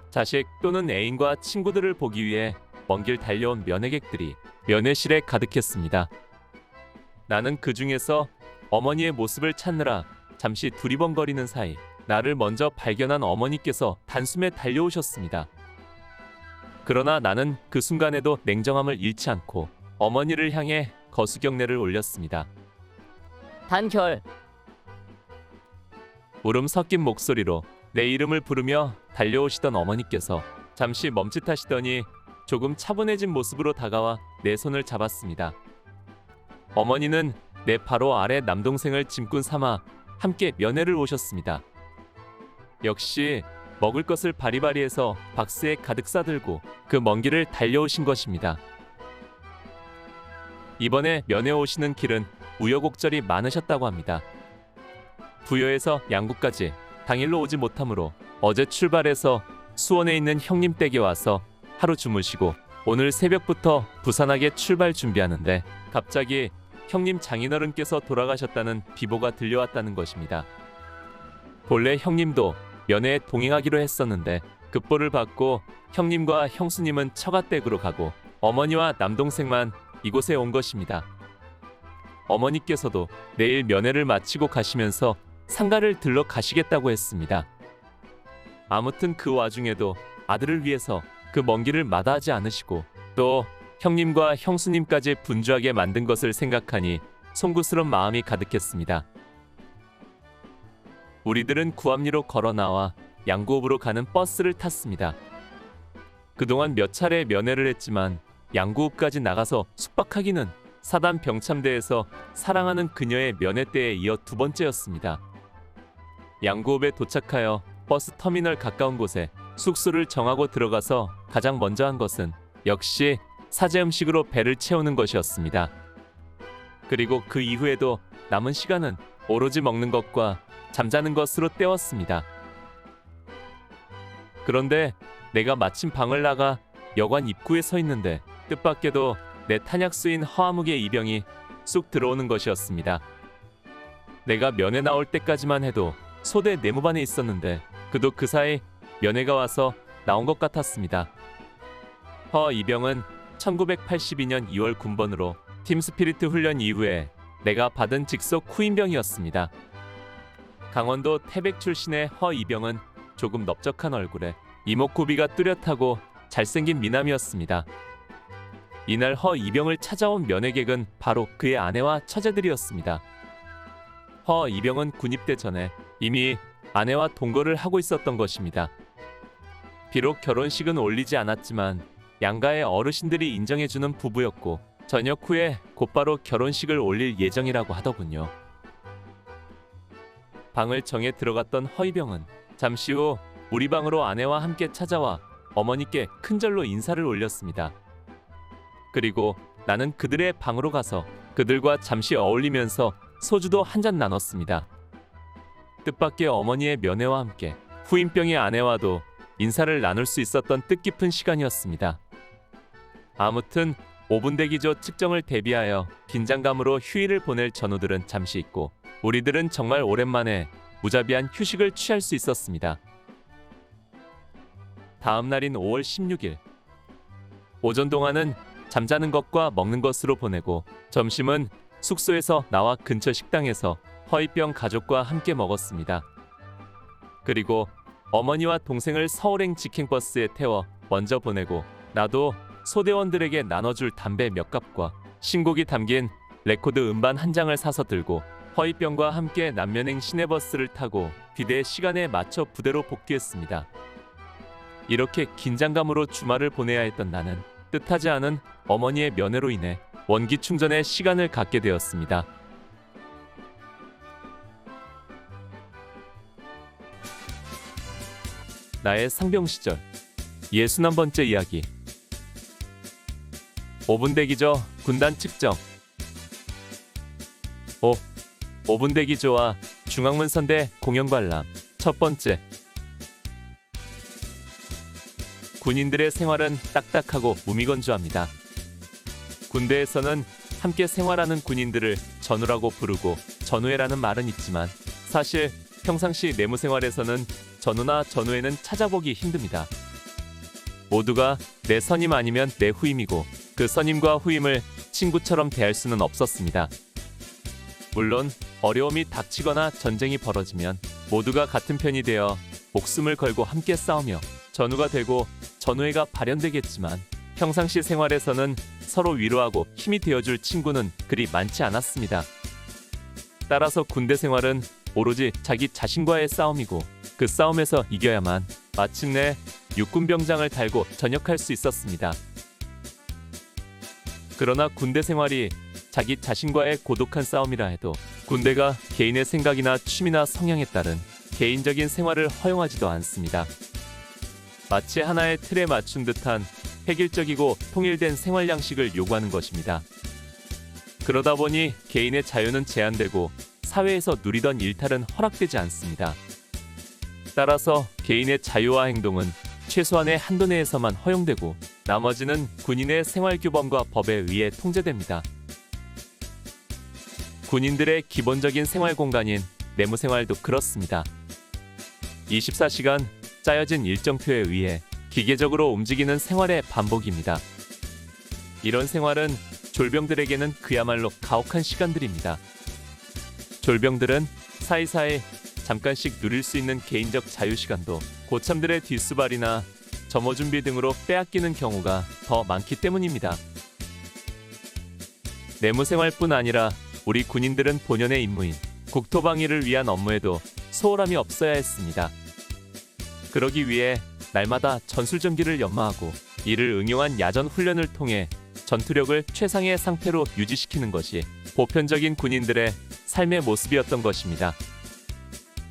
자식 또는 애인과 친구들을 보기 위해 먼 길 달려온 면회객들이 면회실에 가득했습니다. 나는 그 중에서 어머니의 모습을 찾느라 잠시 두리번거리는 사이 나를 먼저 발견한 어머니께서 단숨에 달려오셨습니다. 그러나 나는 그 순간에도 냉정함을 잃지 않고 어머니를 향해 거수경례를 올렸습니다. 단결 울음 섞인 목소리로 내 이름을 부르며 달려오시던 어머니께서 잠시 멈칫하시더니 조금 차분해진 모습으로 다가와 내 손을 잡았습니다. 어머니는 내 바로 아래 남동생을 짐꾼 삼아 함께 면회를 오셨습니다. 역시 먹을 것을 바리바리해서 박스에 가득 싸들고 그 먼 길을 달려오신 것입니다. 이번에 면회 오시는 길은 우여곡절이 많으셨다고 합니다. 부여에서 양구까지 당일로 오지 못하므로 어제 출발해서 수원에 있는 형님 댁에 와서 하루 주무시고 오늘 새벽부터 부산하게 출발 준비하는데 갑자기 형님 장인어른께서 돌아가셨다는 비보가 들려왔다는 것입니다. 본래 형님도 면회에 동행하기로 했었는데 급보를 받고 형님과 형수님은 처가댁으로 가고 어머니와 남동생만 이곳에 온 것입니다. 어머니께서도 내일 면회를 마치고 가시면서 상가를 들러 가시겠다고 했습니다. 아무튼 그 와중에도 아들을 위해서 그 먼 길을 마다하지 않으시고 또 형님과 형수님까지 분주하게 만든 것을 생각하니 송구스러운 마음이 가득했습니다. 우리들은 구암리로 걸어 나와 양구읍으로 가는 버스를 탔습니다. 그동안 몇 차례 면회를 했지만 양구읍까지 나가서 숙박하기는 사단 병참대에서 사랑하는 그녀의 면회 때에 이어 두 번째였습니다. 양구읍에 도착하여 버스 터미널 가까운 곳에 숙소를 정하고 들어가서 가장 먼저 한 것은 역시 사제 음식으로 배를 채우는 것이었습니다. 그리고 그 이후에도 남은 시간은 오로지 먹는 것과 잠자는 것으로 때웠습니다. 그런데 내가 마침 방을 나가 여관 입구에 서 있는데 뜻밖에도 내 탄약수인 허아묵의 이병이 쑥 들어오는 것이었습니다. 내가 면회 나올 때까지만 해도 소대 내무반에 있었는데 그도 그 사이 면회가 와서 나온 것 같았습니다. 허 이병은 1982년 2월 군번으로 팀스피리트 훈련 이후에 내가 받은 직속 후임병이었습니다. 강원도 태백 출신의 허 이병은 조금 넓적한 얼굴에 이목구비가 뚜렷하고 잘생긴 미남이었습니다. 이날 허 이병을 찾아온 면회객은 바로 그의 아내와 처제들이었습니다. 허 이병은 군입대 전에 이미 아내와 동거를 하고 있었던 것입니다. 비록 결혼식은 올리지 않았지만 양가의 어르신들이 인정해주는 부부였고 저녁 후에 곧바로 결혼식을 올릴 예정이라고 하더군요. 방을 정해 들어갔던 허이병은 잠시 후 우리 방으로 아내와 함께 찾아와 어머니께 큰절로 인사를 올렸습니다. 그리고 나는 그들의 방으로 가서 그들과 잠시 어울리면서 소주도 한 잔 나눴습니다. 뜻밖의 어머니의 면회와 함께 후임병의 아내와도 인사를 나눌 수 있었던 뜻깊은 시간이었습니다. 아무튼 5분 대기조 측정을 대비하여 긴장감으로 휴일을 보낼 전우들은 잠시 있고 우리들은 정말 오랜만에 무자비한 휴식을 취할 수 있었습니다. 다음 날인 5월 16일 오전 동안은 잠자는 것과 먹는 것으로 보내고 점심은 숙소에서 나와 근처 식당에서 허위병 가족과 함께 먹었습니다. 그리고 어머니와 동생을 서울행 직행버스에 태워 먼저 보내고 나도 소대원들에게 나눠줄 담배 몇 갑과 신곡이 담긴 레코드 음반 한 장을 사서 들고 허위병과 함께 남면행 시내버스를 타고 귀대 시간에 맞춰 부대로 복귀했습니다. 이렇게 긴장감으로 주말을 보내야 했던 나는 뜻하지 않은 어머니의 면회로 인해 원기 충전의 시간을 갖게 되었습니다. 나의 상병 시절 61번째 이야기. 5분 대기조 군단 측정. 5분 대기조와 중앙문 선대 공연 관람. 첫 번째. 군인들의 생활은 딱딱하고 무미건조합니다. 군대에서는 함께 생활하는 군인들을 전우라고 부르고 전우회라는 말은 있지만 사실 평상시 내무 생활에서는 전우나 전우회는 찾아보기 힘듭니다. 모두가 내 선임 아니면 내 후임이고 그 선임과 후임을 친구처럼 대할 수는 없었습니다. 물론 어려움이 닥치거나 전쟁이 벌어지면 모두가 같은 편이 되어 목숨을 걸고 함께 싸우며 전우가 되고 전우회가 발현되겠지만 평상시 생활에서는 서로 위로하고 힘이 되어줄 친구는 그리 많지 않았습니다. 따라서 군대 생활은 오로지 자기 자신과의 싸움이고 그 싸움에서 이겨야만 마침내 육군병장을 달고 전역할 수 있었습니다. 그러나 군대 생활이 자기 자신과의 고독한 싸움이라 해도 군대가 개인의 생각이나 취미나 성향에 따른 개인적인 생활을 허용하지도 않습니다. 마치 하나의 틀에 맞춘 듯한 획일적이고 통일된 생활 양식을 요구하는 것입니다. 그러다 보니 개인의 자유는 제한되고 사회에서 누리던 일탈은 허락되지 않습니다. 따라서 개인의 자유와 행동은 최소한의 한도 내에서만 허용되고 나머지는 군인의 생활규범과 법에 의해 통제됩니다. 군인들의 기본적인 생활 공간인 내무생활도 그렇습니다. 24시간 짜여진 일정표에 의해 기계적으로 움직이는 생활의 반복입니다. 이런 생활은 졸병들에게는 그야말로 가혹한 시간들입니다. 졸병들은 사이사이 잠깐씩 누릴 수 있는 개인적 자유시간도 고참들의 뒷수발이나 점호 준비 등으로 빼앗기는 경우가 더 많기 때문입니다. 내무생활뿐 아니라 우리 군인들은 본연의 임무인 국토방위를 위한 업무에도 소홀함이 없어야 했습니다. 그러기 위해 날마다 전술전기를 연마하고 이를 응용한 야전 훈련을 통해 전투력을 최상의 상태로 유지시키는 것이 보편적인 군인들의 삶의 모습이었던 것입니다.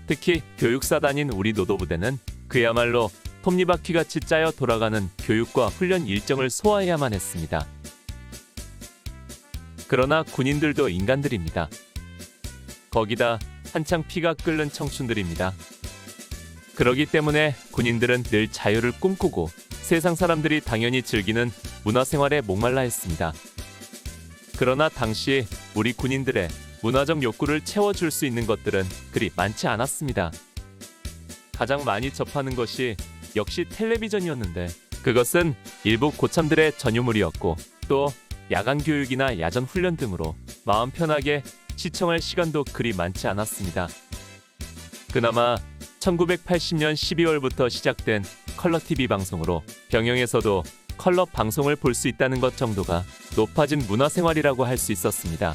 특히 교육사단인 우리 노도부대는 그야말로 톱니바퀴같이 짜여 돌아가는 교육과 훈련 일정을 소화해야만 했습니다. 그러나 군인들도 인간들입니다. 거기다 한창 피가 끓는 청춘들입니다. 그러기 때문에 군인들은 늘 자유를 꿈꾸고 세상 사람들이 당연히 즐기는 문화생활에 목말라 했습니다. 그러나 당시 우리 군인들의 문화적 욕구를 채워줄 수 있는 것들은 그리 많지 않았습니다. 가장 많이 접하는 것이 역시 텔레비전이었는데 그것은 일부 고참들의 전유물이었고 또 야간 교육이나 야전 훈련 등으로 마음 편하게 시청할 시간도 그리 많지 않았습니다. 그나마 1980년 12월부터 시작된 컬러TV 방송으로 병영에서도 컬러 방송을 볼 수 있다는 것 정도가 높아진 문화생활이라고 할 수 있었습니다.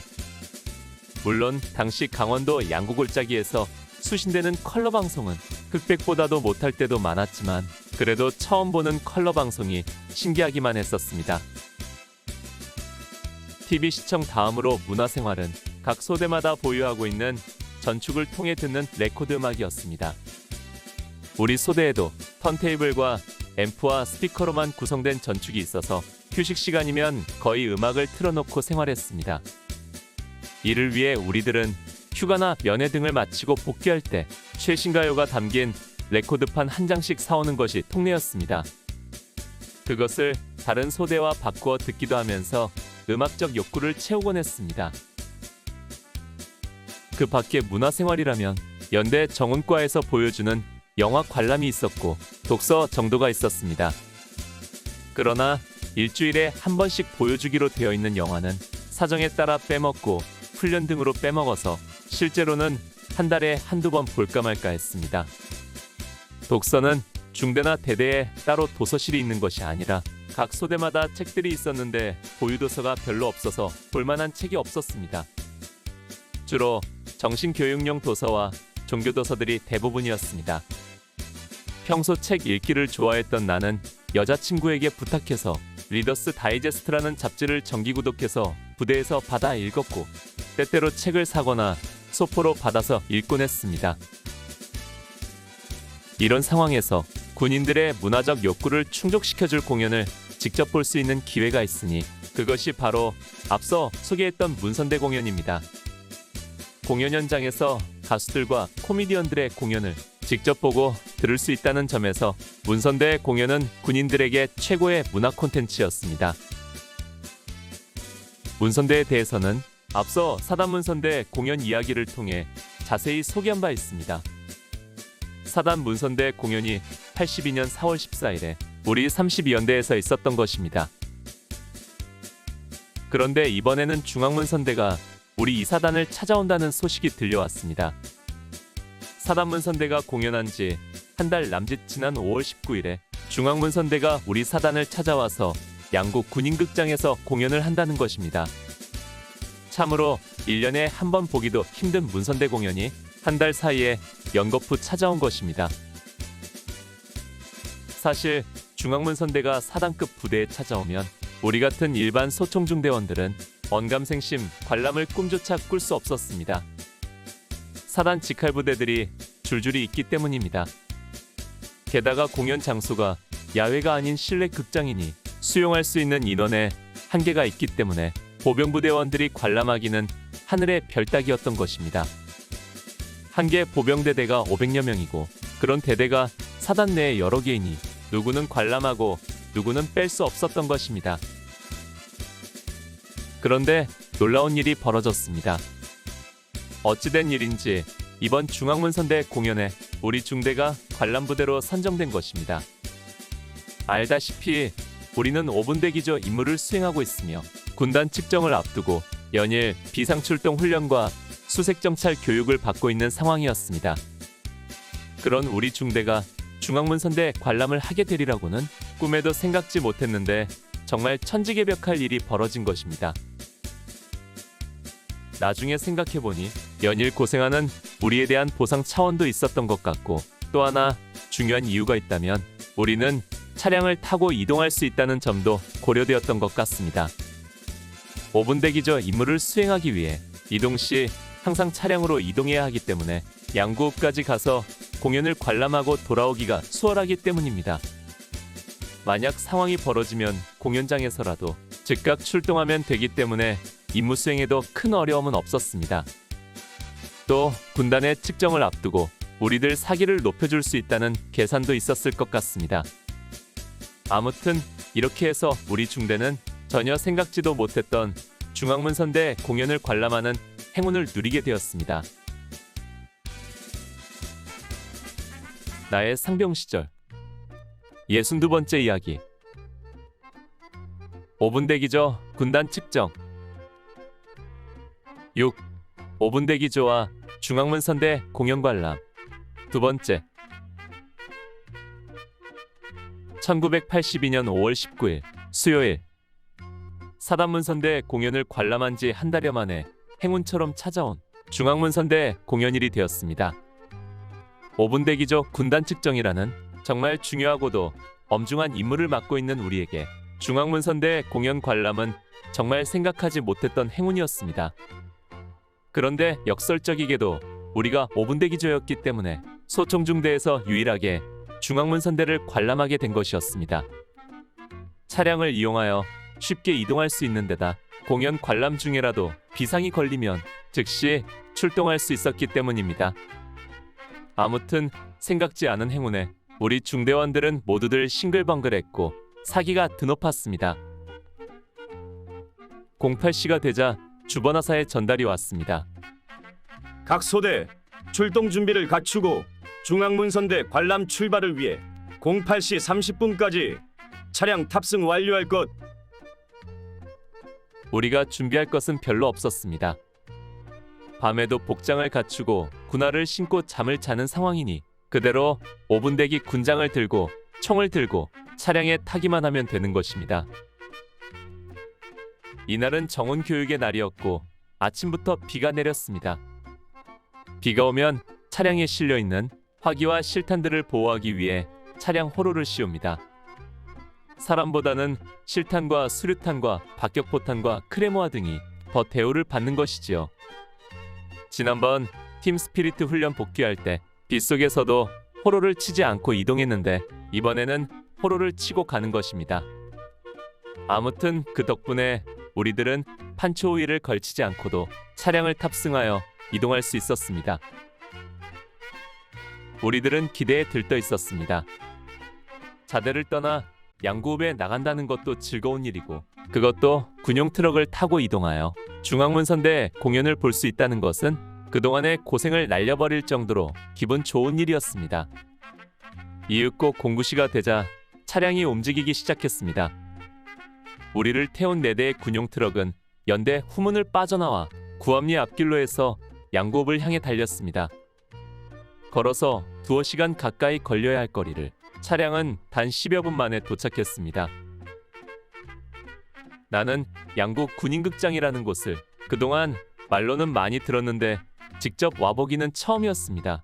물론 당시 강원도 양구골짜기에서 수신되는 컬러 방송은 흑백보다도 못할 때도 많았지만 그래도 처음 보는 컬러 방송이 신기하기만 했었습니다. TV 시청 다음으로 문화생활은 각 소대마다 보유하고 있는 전축을 통해 듣는 레코드 음악이었습니다. 우리 소대에도 턴테이블과 앰프와 스피커로만 구성된 전축이 있어서 휴식 시간이면 거의 음악을 틀어놓고 생활했습니다. 이를 위해 우리들은 휴가나 면회 등을 마치고 복귀할 때 최신 가요가 담긴 레코드판 한 장씩 사오는 것이 통례였습니다. 그것을 다른 소대와 바꾸어 듣기도 하면서 음악적 욕구를 채우곤 했습니다. 그 밖에 문화생활이라면 연대 정운과에서 보여주는 영화 관람이 있었고 독서 정도가 있었습니다. 그러나 일주일에 한 번씩 보여주기로 되어 있는 영화는 사정에 따라 빼먹고 훈련 등으로 빼먹어서 실제로는 한 달에 한두 번 볼까 말까 했습니다. 독서는 중대나 대대에 따로 도서실이 있는 것이 아니라 각 소대마다 책들이 있었는데 보유도서가 별로 없어서 볼만한 책이 없었습니다. 주로 정신교육용 도서와 종교도서들이 대부분이었습니다. 평소 책 읽기를 좋아했던 나는 여자친구에게 부탁해서 리더스 다이제스트라는 잡지를 정기 구독해서 부대에서 받아 읽었고 때때로 책을 사거나 소포로 받아서 읽곤 했습니다. 이런 상황에서 군인들의 문화적 욕구를 충족시켜줄 공연을 직접 볼 수 있는 기회가 있으니 그것이 바로 앞서 소개했던 문선대 공연입니다. 공연 현장에서 가수들과 코미디언들의 공연을 직접 보고 들을 수 있다는 점에서 문선대 공연은 군인들에게 최고의 문화 콘텐츠였습니다. 문선대에 대해서는 앞서 사단 문선대 공연 이야기를 통해 자세히 소개한 바 있습니다. 사단 문선대 공연이 82년 4월 14일에 우리 32연대에서 있었던 것입니다. 그런데 이번에는 중앙문선대가 우리 2사단을 찾아온다는 소식이 들려왔습니다. 사단문선대가 공연한 지 한 달 남짓 지난 5월 19일에 중앙문선대가 우리 사단을 찾아와서 양국 군인극장에서 공연을 한다는 것입니다. 참으로 1년에 한 번 보기도 힘든 문선대 공연이 한 달 사이에 연거푸 찾아온 것입니다. 사실 중앙문선대가 사단급 부대에 찾아오면 우리 같은 일반 소총중대원들은 언감생심 관람을 꿈조차 꿀 수 없었습니다. 사단 직할부대들이 줄줄이 있기 때문입니다. 게다가 공연 장소가 야외가 아닌 실내 극장이니 수용할 수 있는 인원에 한계가 있기 때문에 보병부대원들이 관람하기는 하늘의 별 따기였던 것입니다. 한 개 보병대대가 500여 명이고 그런 대대가 사단 내에 여러 개이니 누구는 관람하고 누구는 뺄 수 없었던 것입니다. 그런데 놀라운 일이 벌어졌습니다. 어찌된 일인지 이번 중앙문선대 공연에 우리 중대가 관람부대로 선정된 것입니다. 알다시피 우리는 5분대 기조 임무를 수행하고 있으며 군단 측정을 앞두고 연일 비상출동 훈련과 수색정찰 교육을 받고 있는 상황이었습니다. 그런 우리 중대가 중앙문선대 관람을 하게 되리라고는 꿈에도 생각지 못했는데 정말 천지개벽할 일이 벌어진 것입니다. 나중에 생각해보니 연일 고생하는 우리에 대한 보상 차원도 있었던 것 같고 또 하나 중요한 이유가 있다면 우리는 차량을 타고 이동할 수 있다는 점도 고려되었던 것 같습니다. 5분대 기조 임무를 수행하기 위해 이동 시 항상 차량으로 이동해야 하기 때문에 양구읍까지 가서 공연을 관람하고 돌아오기가 수월하기 때문입니다. 만약 상황이 벌어지면 공연장에서라도 즉각 출동하면 되기 때문에 임무 수행에도 큰 어려움은 없었습니다. 또 군단의 측정을 앞두고 우리들 사기를 높여줄 수 있다는 계산도 있었을 것 같습니다. 아무튼 이렇게 해서 우리 중대는 전혀 생각지도 못했던 중앙문선대 공연을 관람하는 행운을 누리게 되었습니다. 나의 상병 시절 62번째 이야기 5분대 기조 군단 측정 6. 5분대 기조와 중앙문선대 공연 관람 두 번째 1982년 5월 19일 수요일 사단문선대 공연을 관람한 지 한 달여 만에 행운처럼 찾아온 중앙문선대 공연일이 되었습니다. 5분대 기조 군단 측정이라는 정말 중요하고도 엄중한 임무를 맡고 있는 우리에게 중앙문선대 공연 관람은 정말 생각하지 못했던 행운이었습니다. 그런데 역설적이게도 우리가 5분대 기조였기 때문에 소총중대에서 유일하게 중앙문선대를 관람하게 된 것이었습니다. 차량을 이용하여 쉽게 이동할 수 있는 데다 공연 관람 중에라도 비상이 걸리면 즉시 출동할 수 있었기 때문입니다. 아무튼 생각지 않은 행운에 우리 중대원들은 모두들 싱글벙글했고 사기가 드높았습니다. 08시가 되자 주번화사의 전달이 왔습니다. 각 소대 출동 준비를 갖추고 중앙문선대 관람 출발을 위해 08시 30분까지 차량 탑승 완료할 것. 우리가 준비할 것은 별로 없었습니다. 밤에도 복장을 갖추고 군화를 신고 잠을 자는 상황이니 그대로 5분 대기 군장을 들고 총을 들고 차량에 타기만 하면 되는 것입니다. 이날은 정원 교육의 날이었고 아침부터 비가 내렸습니다. 비가 오면 차량에 실려 있는 화기와 실탄들을 보호하기 위해 차량 호로를 씌웁니다. 사람보다는 실탄과 수류탄과 박격포탄과 크레모아 등이 더 대우를 받는 것이지요. 지난번 팀 스피리트 훈련 복귀할 때 빗속에서도 호로를 치지 않고 이동했는데 이번에는 호로를 치고 가는 것입니다. 아무튼 그 덕분에 우리들은 판초 호위를 걸치지 않고도 차량을 탑승하여 이동할 수 있었습니다. 우리들은 기대에 들떠 있었습니다. 자대를 떠나 양구읍에 나간다는 것도 즐거운 일이고 그것도 군용 트럭을 타고 이동하여 중앙문선대 공연을 볼 수 있다는 것은 그동안의 고생을 날려버릴 정도로 기분 좋은 일이었습니다. 이윽고 공구시가 되자 차량이 움직이기 시작했습니다. 우리를 태운 4대의 군용 트럭은 연대 후문을 빠져나와 구암리 앞길로에서 양구읍을 향해 달렸습니다. 걸어서 2시간 가까이 걸려야 할 거리를 차량은 단 10여 분 만에 도착했습니다. 나는 양구 군인극장이라는 곳을 그동안 말로는 많이 들었는데 직접 와보기는 처음이었습니다.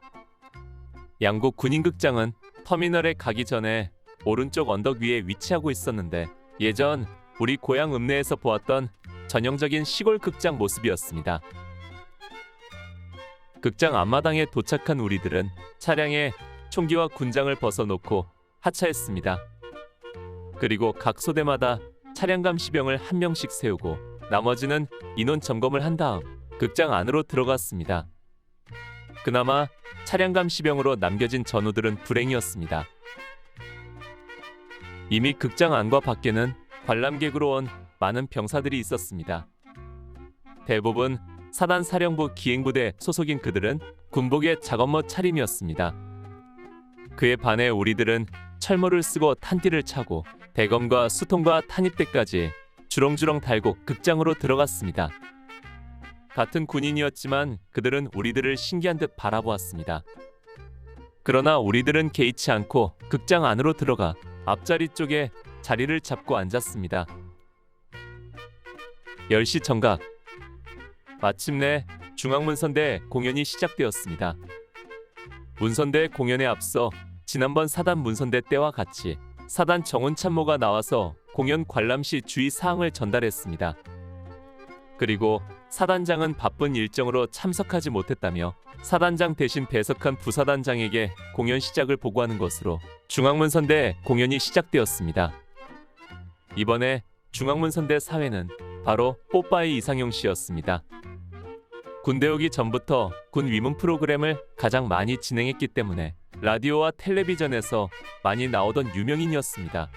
양구 군인극장은 터미널에 가기 전에 오른쪽 언덕 위에 위치하고 있었는데 예전 우리 고향 읍내에서 보았던 전형적인 시골 극장 모습이었습니다. 극장 앞마당에 도착한 우리들은 차량에 총기와 군장을 벗어놓고 하차했습니다. 그리고 각 소대마다 차량 감시병을 한 명씩 세우고 나머지는 인원 점검을 한 다음 극장 안으로 들어갔습니다. 그나마 차량 감시병으로 남겨진 전우들은 불행이었습니다. 이미 극장 안과 밖에는 관람객으로 온 많은 병사들이 있었습니다. 대부분 사단 사령부 기행부대 소속인 그들은 군복의 작업모 차림이었습니다. 그에 반해 우리들은 철모를 쓰고 탄띠를 차고 대검과 수통과 탄입대까지 주렁주렁 달고 극장으로 들어갔습니다. 같은 군인이었지만 그들은 우리들을 신기한 듯 바라보았습니다. 그러나 우리들은 개의치 않고 극장 안으로 들어가 앞자리 쪽에 자리를 잡고 앉았습니다. 10시 정각 마침내 중앙문선대 공연이 시작되었습니다. 문선대 공연에 앞서 지난번 사단 문선대 때와 같이 사단 정훈 참모가 나와서 공연 관람 시 주의 사항을 전달했습니다. 그리고 사단장은 바쁜 일정으로 참석하지 못했다며 사단장 대신 배석한 부사단장에게 공연 시작을 보고하는 것으로 중앙문선대 공연이 시작되었습니다. 이번에 중앙문선대 사회는 바로 뽀빠이 이상용 씨였습니다. 군대 오기 전부터 군 위문 프로그램을 가장 많이 진행했기 때문에 라디오와 텔레비전에서 많이 나오던 유명인이었습니다.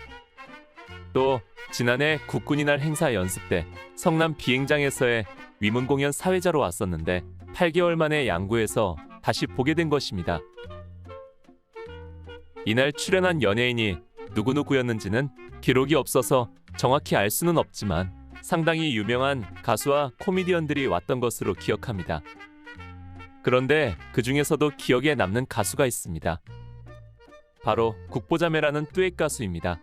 또 지난해 국군이날 행사 연습 때 성남 비행장에서의 위문 공연 사회자로 왔었는데 8개월 만에 양구에서 다시 보게 된 것입니다. 이날 출연한 연예인이 누구누구였는지는 기록이 없어서 정확히 알 수는 없지만 상당히 유명한 가수와 코미디언들이 왔던 것으로 기억합니다. 그런데 그 중에서도 기억에 남는 가수가 있습니다. 바로 국보자매라는 듀엣 가수입니다.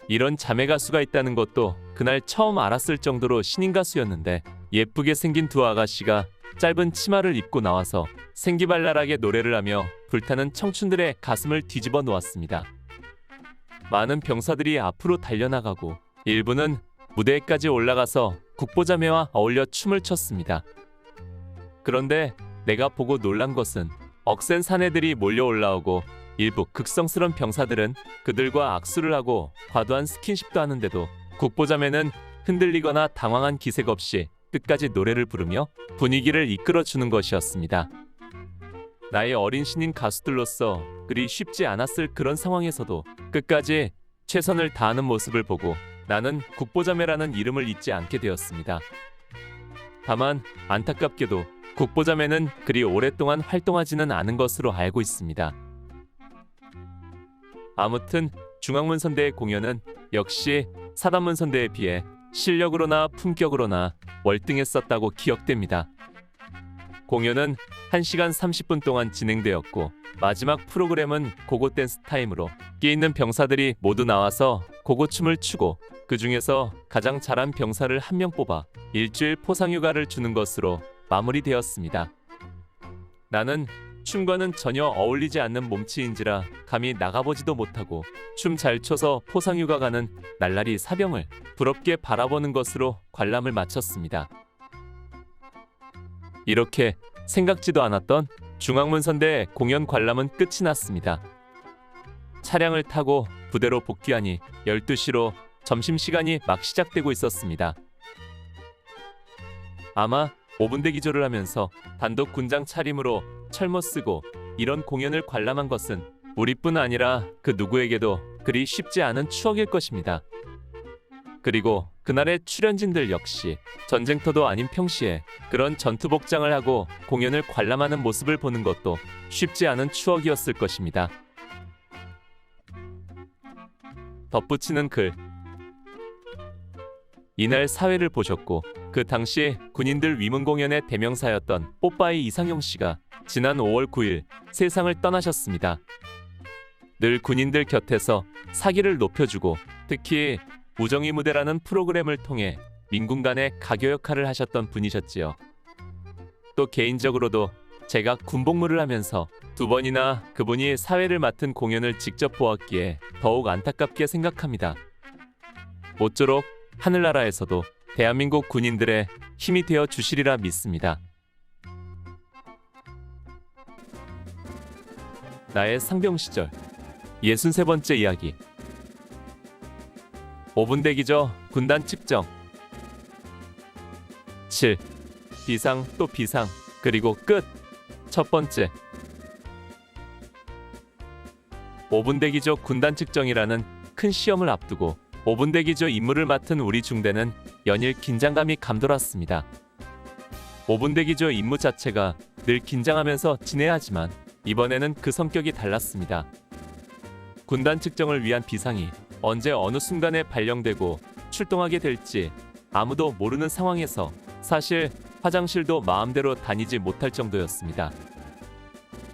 이런 자매 가수가 있다는 것도 그날 처음 알았을 정도로 신인 가수였는데 예쁘게 생긴 두 아가씨가 짧은 치마를 입고 나와서 생기발랄하게 노래를 하며 불타는 청춘들의 가슴을 뒤집어 놓았습니다. 많은 병사들이 앞으로 달려나가고 일부는 무대에까지 올라가서 국보자매와 어울려 춤을 췄습니다. 그런데 내가 보고 놀란 것은 억센 사내들이 몰려 올라오고 일부 극성스런 병사들은 그들과 악수를 하고 과도한 스킨십도 하는데도 국보자매는 흔들리거나 당황한 기색 없이 끝까지 노래를 부르며 분위기를 이끌어주는 것이었습니다. 나이 어린 신인 가수들로서 그리 쉽지 않았을 그런 상황에서도 끝까지 최선을 다하는 모습을 보고 나는 국보자매라는 이름을 잊지 않게 되었습니다. 다만 안타깝게도 국보자매는 그리 오랫동안 활동하지는 않은 것으로 알고 있습니다. 아무튼 중앙문선대의 공연은 역시 사단문선대에 비해 실력으로나 품격으로나 월등했었다고 기억됩니다. 공연은 1시간 30분 동안 진행되었고 마지막 프로그램은 고고 댄스 타임으로 끼 있는 병사들이 모두 나와서 고고춤을 추고 그 중에서 가장 잘한 병사를 한 명 뽑아 일주일 포상휴가를 주는 것으로 마무리되었습니다. 나는 춤과는 전혀 어울리지 않는 몸치인지라 감히 나가보지도 못하고 춤 잘 춰서 포상휴가 가는 날라리 사병을 부럽게 바라보는 것으로 관람을 마쳤습니다. 이렇게 생각지도 않았던 중앙문선대 공연 관람은 끝이 났습니다. 차량을 타고 부대로 복귀하니 12시로 점심시간이 막 시작되고 있었습니다. 아마 5분대 기조를 하면서 단독 군장 차림으로 철모 쓰고 이런 공연을 관람한 것은 우리뿐 아니라 그 누구에게도 그리 쉽지 않은 추억일 것입니다. 그리고 그날의 출연진들 역시 전쟁터도 아닌 평시에 그런 전투 복장을 하고 공연을 관람하는 모습을 보는 것도 쉽지 않은 추억이었을 것입니다. 덧붙이는 글. 이날 사회를 보셨고 그 당시 군인들 위문 공연의 대명사였던 뽀빠이 이상용 씨가 지난 5월 9일 세상을 떠나셨습니다. 늘 군인들 곁에서 사기를 높여주고 특히 우정이 무대라는 프로그램을 통해 민군 간의 가교 역할을 하셨던 분이셨지요. 또 개인적으로도 제가 군복무를 하면서 2번이나 그분이 사회를 맡은 공연을 직접 보았기에 더욱 안타깝게 생각합니다. 모쪼록 하늘나라에서도 대한민국 군인들의 힘이 되어 주시리라 믿습니다. 나의 상병 시절 63번째 이야기. 5분대 기저 군단 측정. 7. 비상 또 비상 그리고 끝. 첫 번째. 5분대 기저 군단 측정이라는 큰 시험을 앞두고 5분대 기저 임무를 맡은 우리 중대는 연일 긴장감이 감돌았습니다. 5분대 기저 임무 자체가 늘 긴장하면서 지내야 하지만 이번에는 그 성격이 달랐습니다. 군단 측정을 위한 비상이 언제 어느 순간에 발령되고 출동하게 될지 아무도 모르는 상황에서 사실 화장실도 마음대로 다니지 못할 정도였습니다.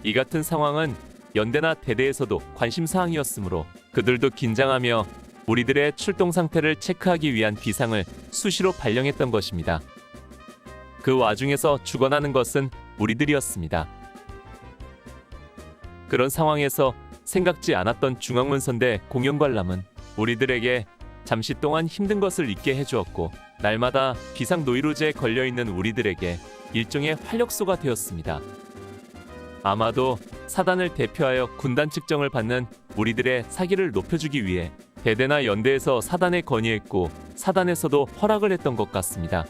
이 같은 상황은 연대나 대대에서도 관심사항이었으므로 그들도 긴장하며 우리들의 출동 상태를 체크하기 위한 비상을 수시로 발령했던 것입니다. 그 와중에서 죽어나는 것은 우리들이었습니다. 그런 상황에서 생각지 않았던 중앙문선대 공연 관람은 우리들에게 잠시 동안 힘든 것을 잊게 해주었고 날마다 비상 노이로제에 걸려있는 우리들에게 일종의 활력소가 되었습니다. 아마도 사단을 대표하여 군단 측정을 받는 우리들의 사기를 높여주기 위해 대대나 연대에서 사단에 건의했고 사단에서도 허락을 했던 것 같습니다.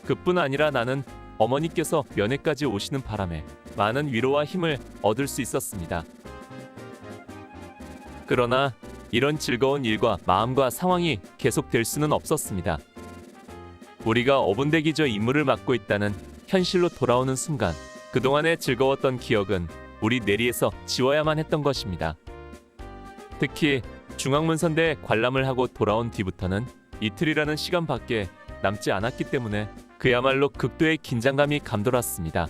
그뿐 아니라 나는 어머니께서 면회까지 오시는 바람에 많은 위로와 힘을 얻을 수 있었습니다. 그러나 이런 즐거운 일과 마음과 상황이 계속될 수는 없었습니다. 우리가 5분대 기저 임무를 맡고 있다는 현실로 돌아오는 순간 그동안의 즐거웠던 기억은 우리 뇌리에서 지워야만 했던 것입니다. 특히 중앙문선대 관람을 하고 돌아온 뒤부터는 이틀이라는 시간밖에 남지 않았기 때문에 그야말로 극도의 긴장감이 감돌았습니다.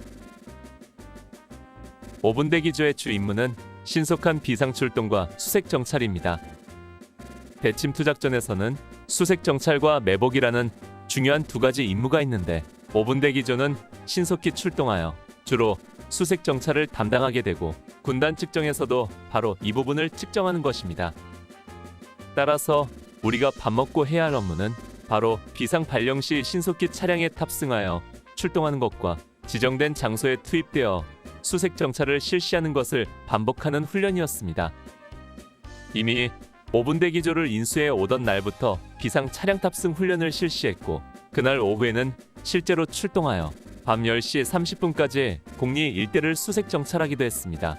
5분대 기저의 주 임무는 신속한 비상출동과 수색정찰입니다. 대침투작전에서는 수색정찰과 매복이라는 중요한 두 가지 임무가 있는데 5분대 기조는 신속히 출동하여 주로 수색정찰을 담당하게 되고 군단 측정에서도 바로 이 부분을 측정하는 것입니다. 따라서 우리가 밥 먹고 해야 할 업무는 바로 비상 발령 시 신속히 차량에 탑승하여 출동하는 것과 지정된 장소에 투입되어 수색 정찰을 실시하는 것을 반복하는 훈련이었습니다. 이미 5분대 기조를 인수해 오던 날부터 비상 차량 탑승 훈련을 실시했고 그날 오후에는 실제로 출동하여 밤 10시 30분까지 공리 일대를 수색 정찰하기도 했습니다.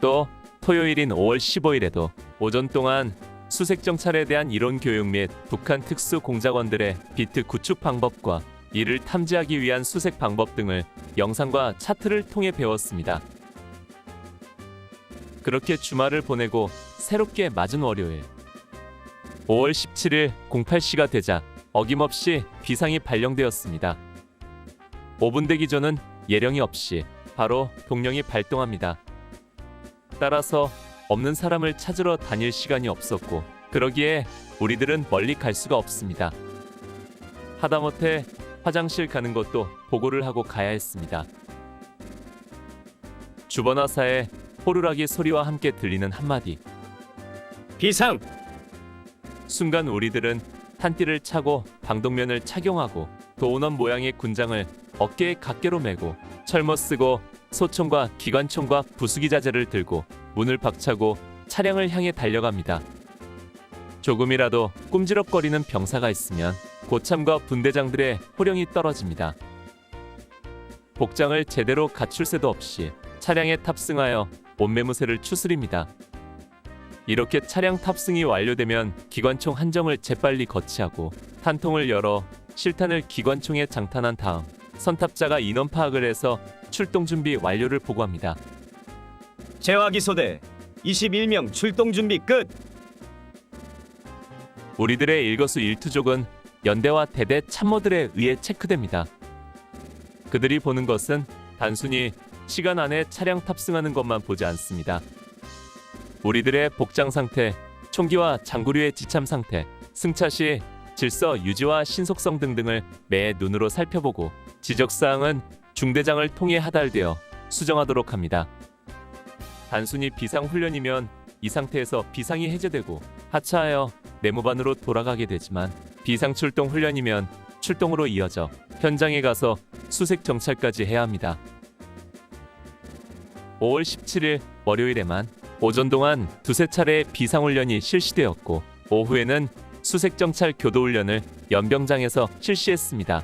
또 토요일인 5월 15일에도 오전 동안 수색 정찰에 대한 이론 교육 및 북한 특수 공작원들의 비트 구축 방법과 이를 탐지하기 위한 수색 방법 등을 영상과 차트를 통해 배웠습니다. 그렇게 주말을 보내고 새롭게 맞은 월요일 5월 17일 08시가 되자 어김없이 비상이 발령되었습니다. 5분 대기 전은 예령이 없이 바로 동령이 발동합니다. 따라서 없는 사람을 찾으러 다닐 시간이 없었고 그러기에 우리들은 멀리 갈 수가 없습니다. 하다못해 화장실 가는 것도 보고를 하고 가야 했습니다. 주번화사의 호루라기 소리와 함께 들리는 한마디. 비상. 순간 우리들은 탄띠를 차고 방독면을 착용하고 도원원 모양의 군장을 어깨에 각개로 메고 철모 쓰고 소총과 기관총과 부수기 자재를 들고 문을 박차고 차량을 향해 달려갑니다. 조금이라도 꿈지럭거리는 병사가 있으면 고참과 분대장들의 호령이 떨어집니다. 복장을 제대로 갖출 새도 없이 차량에 탑승하여 옷매무새를 추스립니다. 이렇게 차량 탑승이 완료되면 기관총 한정을 재빨리 거치하고 탄통을 열어 실탄을 기관총에 장탄한 다음 선탑자가 인원 파악을 해서 출동 준비 완료를 보고합니다. 재화기소대 21명 출동 준비 끝. 우리들의 일거수일투족은 연대와 대대 참모들에 의해 체크됩니다. 그들이 보는 것은 단순히 시간 안에 차량 탑승하는 것만 보지 않습니다. 우리들의 복장 상태, 총기와 장구류의 지참 상태, 승차 시 질서 유지와 신속성 등등을 매 눈으로 살펴보고 지적사항은 중대장을 통해 하달되어 수정하도록 합니다. 단순히 비상훈련이면 이 상태에서 비상이 해제되고 하차하여 내무반으로 돌아가게 되지만 비상출동 훈련이면 출동으로 이어져 현장에 가서 수색 정찰까지 해야 합니다. 5월 17일 월요일에만 오전 동안 두세 차례의 비상훈련이 실시되었고 오후에는 수색정찰 교도훈련을 연병장에서 실시했습니다.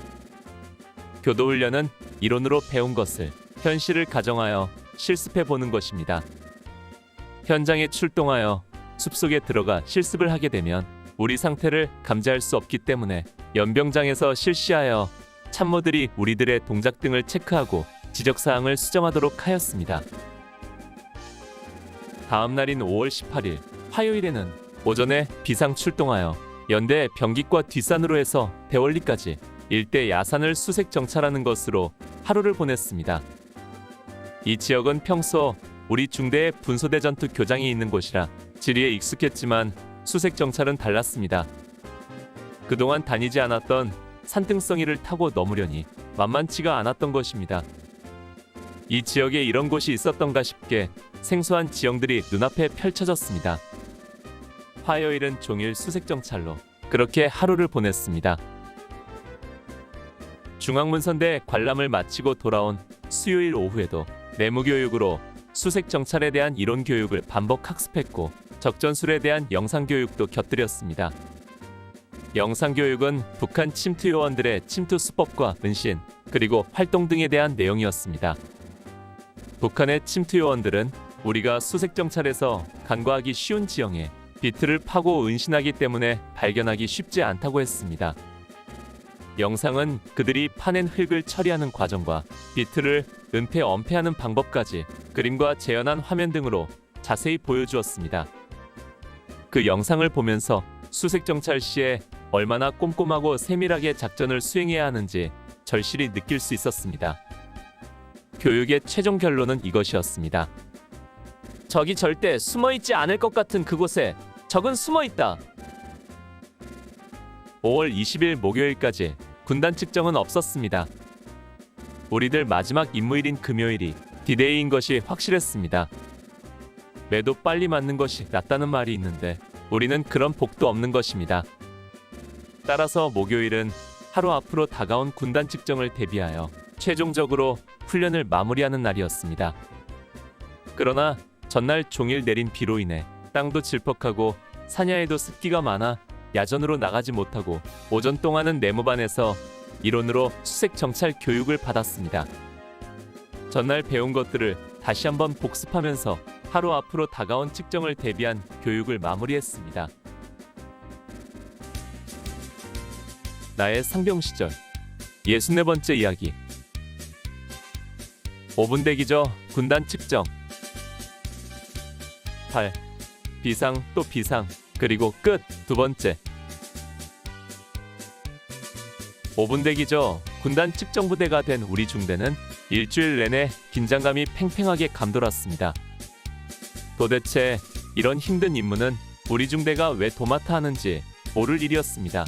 교도훈련은 이론으로 배운 것을 현실을 가정하여 실습해보는 것입니다. 현장에 출동하여 숲속에 들어가 실습을 하게 되면 우리 상태를 감지할 수 없기 때문에 연병장에서 실시하여 참모들이 우리들의 동작 등을 체크하고 지적사항을 수정하도록 하였습니다. 다음 날인 5월 18일 화요일에는 오전에 비상 출동하여 연대 병기과 뒷산으로 해서 대월리까지 일대 야산을 수색 정찰하는 것으로 하루를 보냈습니다. 이 지역은 평소 우리 중대의 분소대 전투 교장이 있는 곳이라 지리에 익숙했지만 수색 정찰은 달랐습니다. 그동안 다니지 않았던 산등성이를 타고 넘으려니 만만치가 않았던 것입니다. 이 지역에 이런 곳이 있었던가 싶게 생소한 지형들이 눈앞에 펼쳐졌습니다. 화요일은 종일 수색 정찰로 그렇게 하루를 보냈습니다. 중앙문선대 관람을 마치고 돌아온 수요일 오후에도 내무교육으로 수색 정찰에 대한 이론 교육을 반복 학습했고 적전술에 대한 영상 교육도 곁들였습니다. 영상 교육은 북한 침투 요원들의 침투 수법과 은신 그리고 활동 등에 대한 내용이었습니다. 북한의 침투 요원들은 우리가 수색 정찰에서 간과하기 쉬운 지형에 비트를 파고 은신하기 때문에 발견하기 쉽지 않다고 했습니다. 영상은 그들이 파낸 흙을 처리하는 과정과 비트를 은폐 엄폐하는 방법까지 그림과 재현한 화면 등으로 자세히 보여주었습니다. 그 영상을 보면서 수색 정찰 시에 얼마나 꼼꼼하고 세밀하게 작전을 수행해야 하는지 절실히 느낄 수 있었습니다. 교육의 최종 결론은 이것이었습니다. 적이 절대 숨어있지 않을 것 같은 그곳에 적은 숨어있다. 5월 20일 목요일까지 군단 측정은 없었습니다. 우리들 마지막 임무일인 금요일이 디데이인 것이 확실했습니다. 매도 빨리 맞는 것이 낫다는 말이 있는데 우리는 그런 복도 없는 것입니다. 따라서 목요일은 하루 앞으로 다가온 군단 측정을 대비하여 최종적으로 훈련을 마무리하는 날이었습니다. 그러나 전날 종일 내린 비로 인해 땅도 질퍽하고 사냐에도 습기가 많아 야전으로 나가지 못하고 오전 동안은 내무반에서 이론으로 수색 정찰 교육을 받았습니다. 전날 배운 것들을 다시 한번 복습하면서 하루 앞으로 다가온 측정을 대비한 교육을 마무리했습니다. 나의 상병 시절 64번째 이야기. 5분 대기죠. 군단 측정. 8. 비상 또 비상 그리고 끝. 두 번째. 5분 대기죠. 군단 측정 부대가 된 우리 중대는 일주일 내내 긴장감이 팽팽하게 감돌았습니다. 도대체 이런 힘든 임무는 우리 중대가 왜 도맡아 하는지 모를 일이었습니다.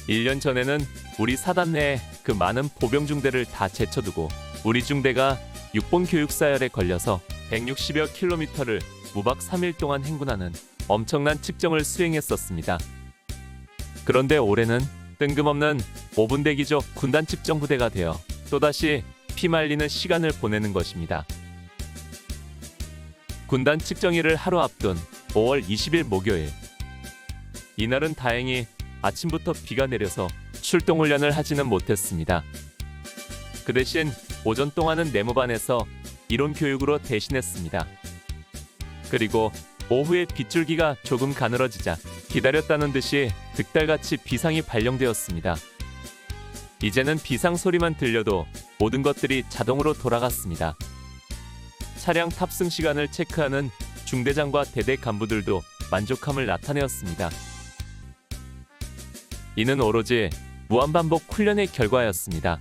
1년 전에는 우리 사단 내에 그 많은 보병 중대를 다 제쳐두고 우리 중대가 6본 교육사열에 걸려서 160여 킬로미터를 무박 3일 동안 행군하는 엄청난 측정을 수행했었습니다. 그런데 올해는 뜬금없는 5분 대기죠. 군단 측정 부대가 되어 또다시 피말리는 시간을 보내는 것입니다. 군단 측정일을 하루 앞둔 5월 20일 목요일. 이날은 다행히 아침부터 비가 내려서 출동 훈련을 하지는 못했습니다. 그 대신 오전 동안은 내무반에서 이론 교육으로 대신했습니다. 그리고 오후에 빗줄기가 조금 가늘어지자 기다렸다는 듯이 득달같이 비상이 발령되었습니다. 이제는 비상 소리만 들려도 모든 것들이 자동으로 돌아갔습니다. 차량 탑승 시간을 체크하는 중대장과 대대 간부들도 만족함을 나타내었습니다. 이는 오로지 무한반복 훈련의 결과였습니다.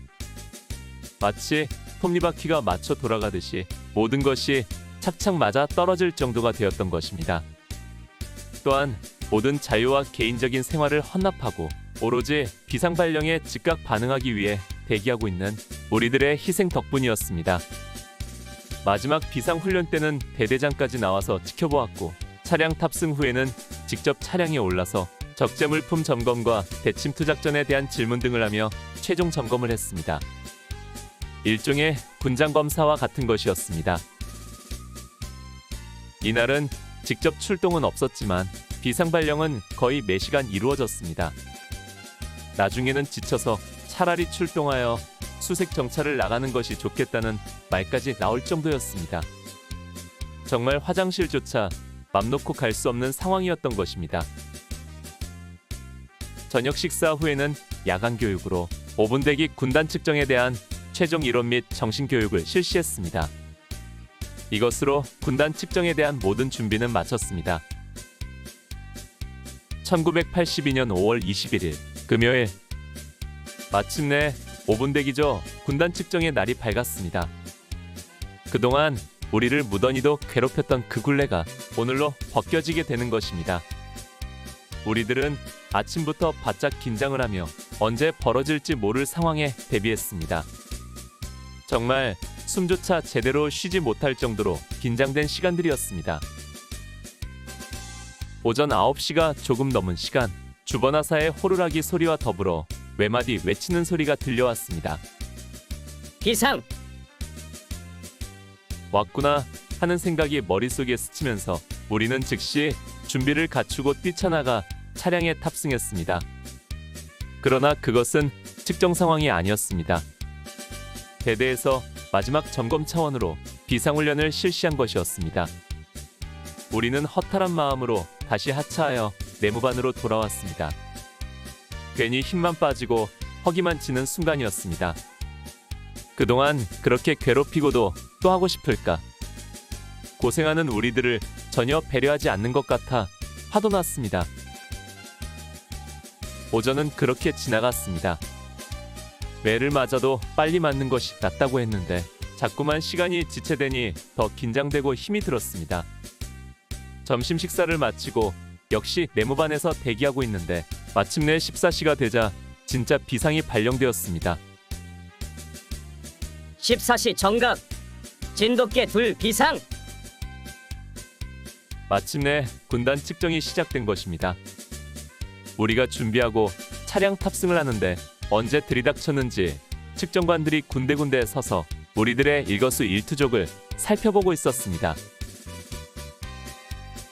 마치 톱니바퀴가 맞춰 돌아가듯이 모든 것이 착착 맞아 떨어질 정도가 되었던 것입니다. 또한 모든 자유와 개인적인 생활을 헌납하고 오로지 비상 발령에 즉각 반응하기 위해 대기하고 있는 우리들의 희생 덕분이었습니다. 마지막 비상 훈련 때는 대대장까지 나와서 지켜보았고 차량 탑승 후에는 직접 차량에 올라서 적재 물품 점검과 대침투 작전에 대한 질문 등을 하며 최종 점검을 했습니다. 일종의 군장 검사와 같은 것이었습니다. 이날은 직접 출동은 없었지만 비상 발령은 거의 매시간 이루어졌습니다. 나중에는 지쳐서 차라리 출동하여 수색 정찰을 나가는 것이 좋겠다는 말까지 나올 정도였습니다. 정말 화장실조차 맘 놓고 갈 수 없는 상황이었던 것입니다. 저녁 식사 후에는 야간 교육으로 5분 대기 군단 측정에 대한 최종 이론 및 정신 교육을 실시했습니다. 이것으로 군단 측정에 대한 모든 준비는 마쳤습니다. 1982년 5월 21일 금요일. 마침내 5분 대기죠. 군단 측정의 날이 밝았습니다. 그동안 우리를 무던히도 괴롭혔던 그 굴레가 오늘로 벗겨지게 되는 것입니다. 우리들은 아침부터 바짝 긴장을 하며 언제 벌어질지 모를 상황에 대비했습니다. 정말 숨조차 제대로 쉬지 못할 정도로 긴장된 시간들이었습니다. 오전 9시가 조금 넘은 시간, 주번하사의 호루라기 소리와 더불어 외마디 외치는 소리가 들려왔습니다. 비상! 왔구나 하는 생각이 머릿속에 스치면서 우리는 즉시 준비를 갖추고 뛰쳐나가 차량에 탑승했습니다. 그러나 그것은 측정 상황이 아니었습니다. 대대에서 마지막 점검 차원으로 비상훈련을 실시한 것이었습니다. 우리는 허탈한 마음으로 다시 하차하여 내무반으로 돌아왔습니다. 괜히 힘만 빠지고 허기만 지는 순간이었습니다. 그동안 그렇게 괴롭히고도 또 하고 싶을까? 고생하는 우리들을 전혀 배려하지 않는 것 같아 화도 났습니다. 오전은 그렇게 지나갔습니다. 매를 맞아도 빨리 맞는 것이 낫다고 했는데 자꾸만 시간이 지체되니 더 긴장되고 힘이 들었습니다. 점심 식사를 마치고 역시 내무반에서 대기하고 있는데 마침내 14시가 되자 진짜 비상이 발령되었습니다. 14시 정각! 진돗개 둘 비상! 마침내 군단 측정이 시작된 것입니다. 우리가 준비하고 차량 탑승을 하는데 언제 들이닥쳤는지 측정관들이 군데군데 서서 우리들의 일거수일투족을 살펴보고 있었습니다.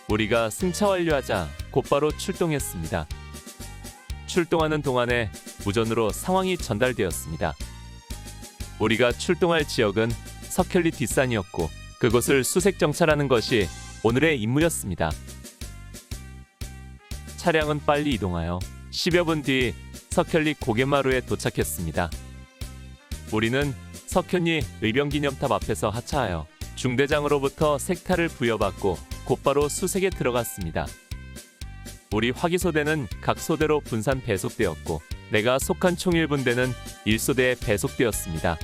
우리가 승차 완료하자 곧바로 출동했습니다. 출동하는 동안에 무전으로 상황이 전달되었습니다. 우리가 출동할 지역은 석현리 뒷산이었고 그곳을 수색 정찰하는 것이 오늘의 임무였습니다. 차량은 빨리 이동하여 10여 분 뒤 석현리 고갯마루에 도착했습니다. 우리는 석현리 의병기념탑 앞에서 하차하여 중대장으로부터 색타를 부여받고 곧바로 수색에 들어갔습니다. 우리 화기소대는 각 소대로 분산 배속되었고 내가 속한 총1분대는 1소대에 배속되었습니다.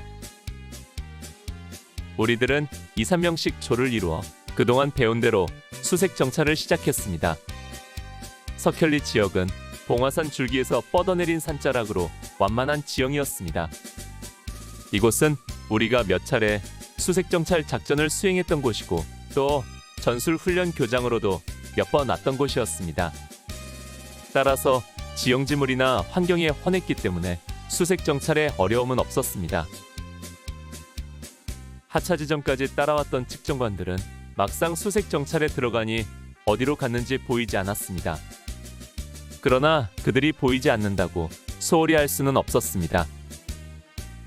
우리들은 2, 3명씩 조를 이루어 그동안 배운 대로 수색 정찰을 시작했습니다. 석현리 지역은 봉화산 줄기에서 뻗어내린 산자락으로 완만한 지형이었습니다. 이곳은 우리가 몇 차례 수색 정찰 작전을 수행했던 곳이고 또 전술 훈련 교장으로도 몇 번 왔던 곳이었습니다. 따라서 지형지물이나 환경에 환했기 때문에 수색 정찰에 어려움은 없었습니다. 하차 지점까지 따라왔던 측정관들은 막상 수색 정찰에 들어가니 어디로 갔는지 보이지 않았습니다. 그러나 그들이 보이지 않는다고 소홀히 할 수는 없었습니다.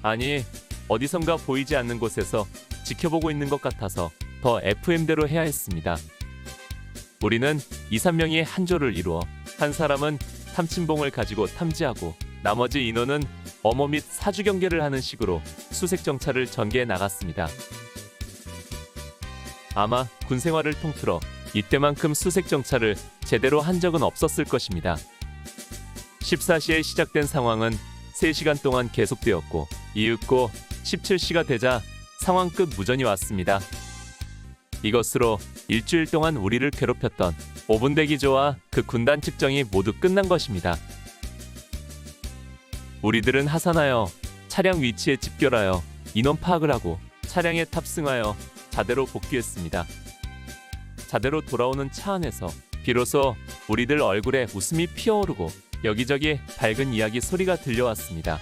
아니, 어디선가 보이지 않는 곳에서 지켜보고 있는 것 같아서 더 FM대로 해야 했습니다. 우리는 2, 3명이 한 조를 이루어 한 사람은 탐침봉을 가지고 탐지하고 나머지 인원은 어모 및 사주 경계를 하는 식으로 수색 정찰을 전개해 나갔습니다. 아마 군 생활을 통틀어 이때만큼 수색 정찰을 제대로 한 적은 없었을 것입니다. 14시에 시작된 상황은 3시간 동안 계속되었고 이윽고 17시가 되자 상황 끝 무전이 왔습니다. 이것으로 일주일 동안 우리를 괴롭혔던 5분대 기조와 그 군단 측정이 모두 끝난 것입니다. 우리들은 하산하여 차량 위치에 집결하여 인원 파악을 하고 차량에 탑승하여 자대로 복귀했습니다. 자대로 돌아오는 차 안에서 비로소 우리들 얼굴에 웃음이 피어오르고 여기저기 밝은 이야기 소리가 들려왔습니다.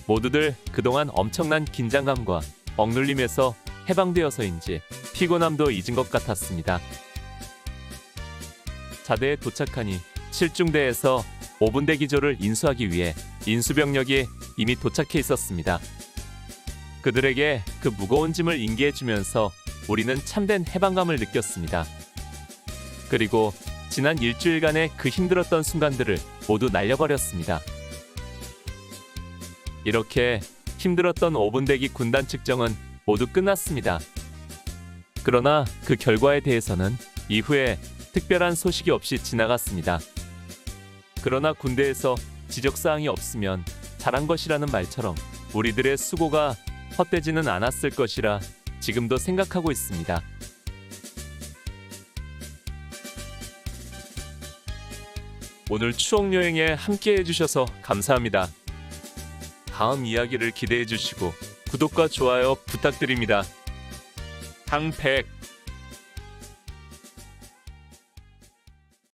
모두들 그동안 엄청난 긴장감과 억눌림에서 해방되어서인지 피곤함도 잊은 것 같았습니다. 자대에 도착하니 7중대에서 5분대 기조를 인수하기 위해 인수병력이 이미 도착해 있었습니다. 그들에게 그 무거운 짐을 인계해주면서 우리는 참된 해방감을 느꼈습니다. 그리고 지난 일주일간의 그 힘들었던 순간들을 모두 날려버렸습니다. 이렇게 힘들었던 5분대기 군단 측정은 모두 끝났습니다. 그러나 그 결과에 대해서는 이후에 특별한 소식이 없이 지나갔습니다. 그러나 군대에서 지적사항이 없으면 잘한 것이라는 말처럼 우리들의 수고가 헛되지는 않았을 것이라 지금도 생각하고 있습니다. 오늘 추억여행에 함께 해주셔서 감사합니다. 다음 이야기를 기대해 주시고 구독과 좋아요 부탁드립니다. 항백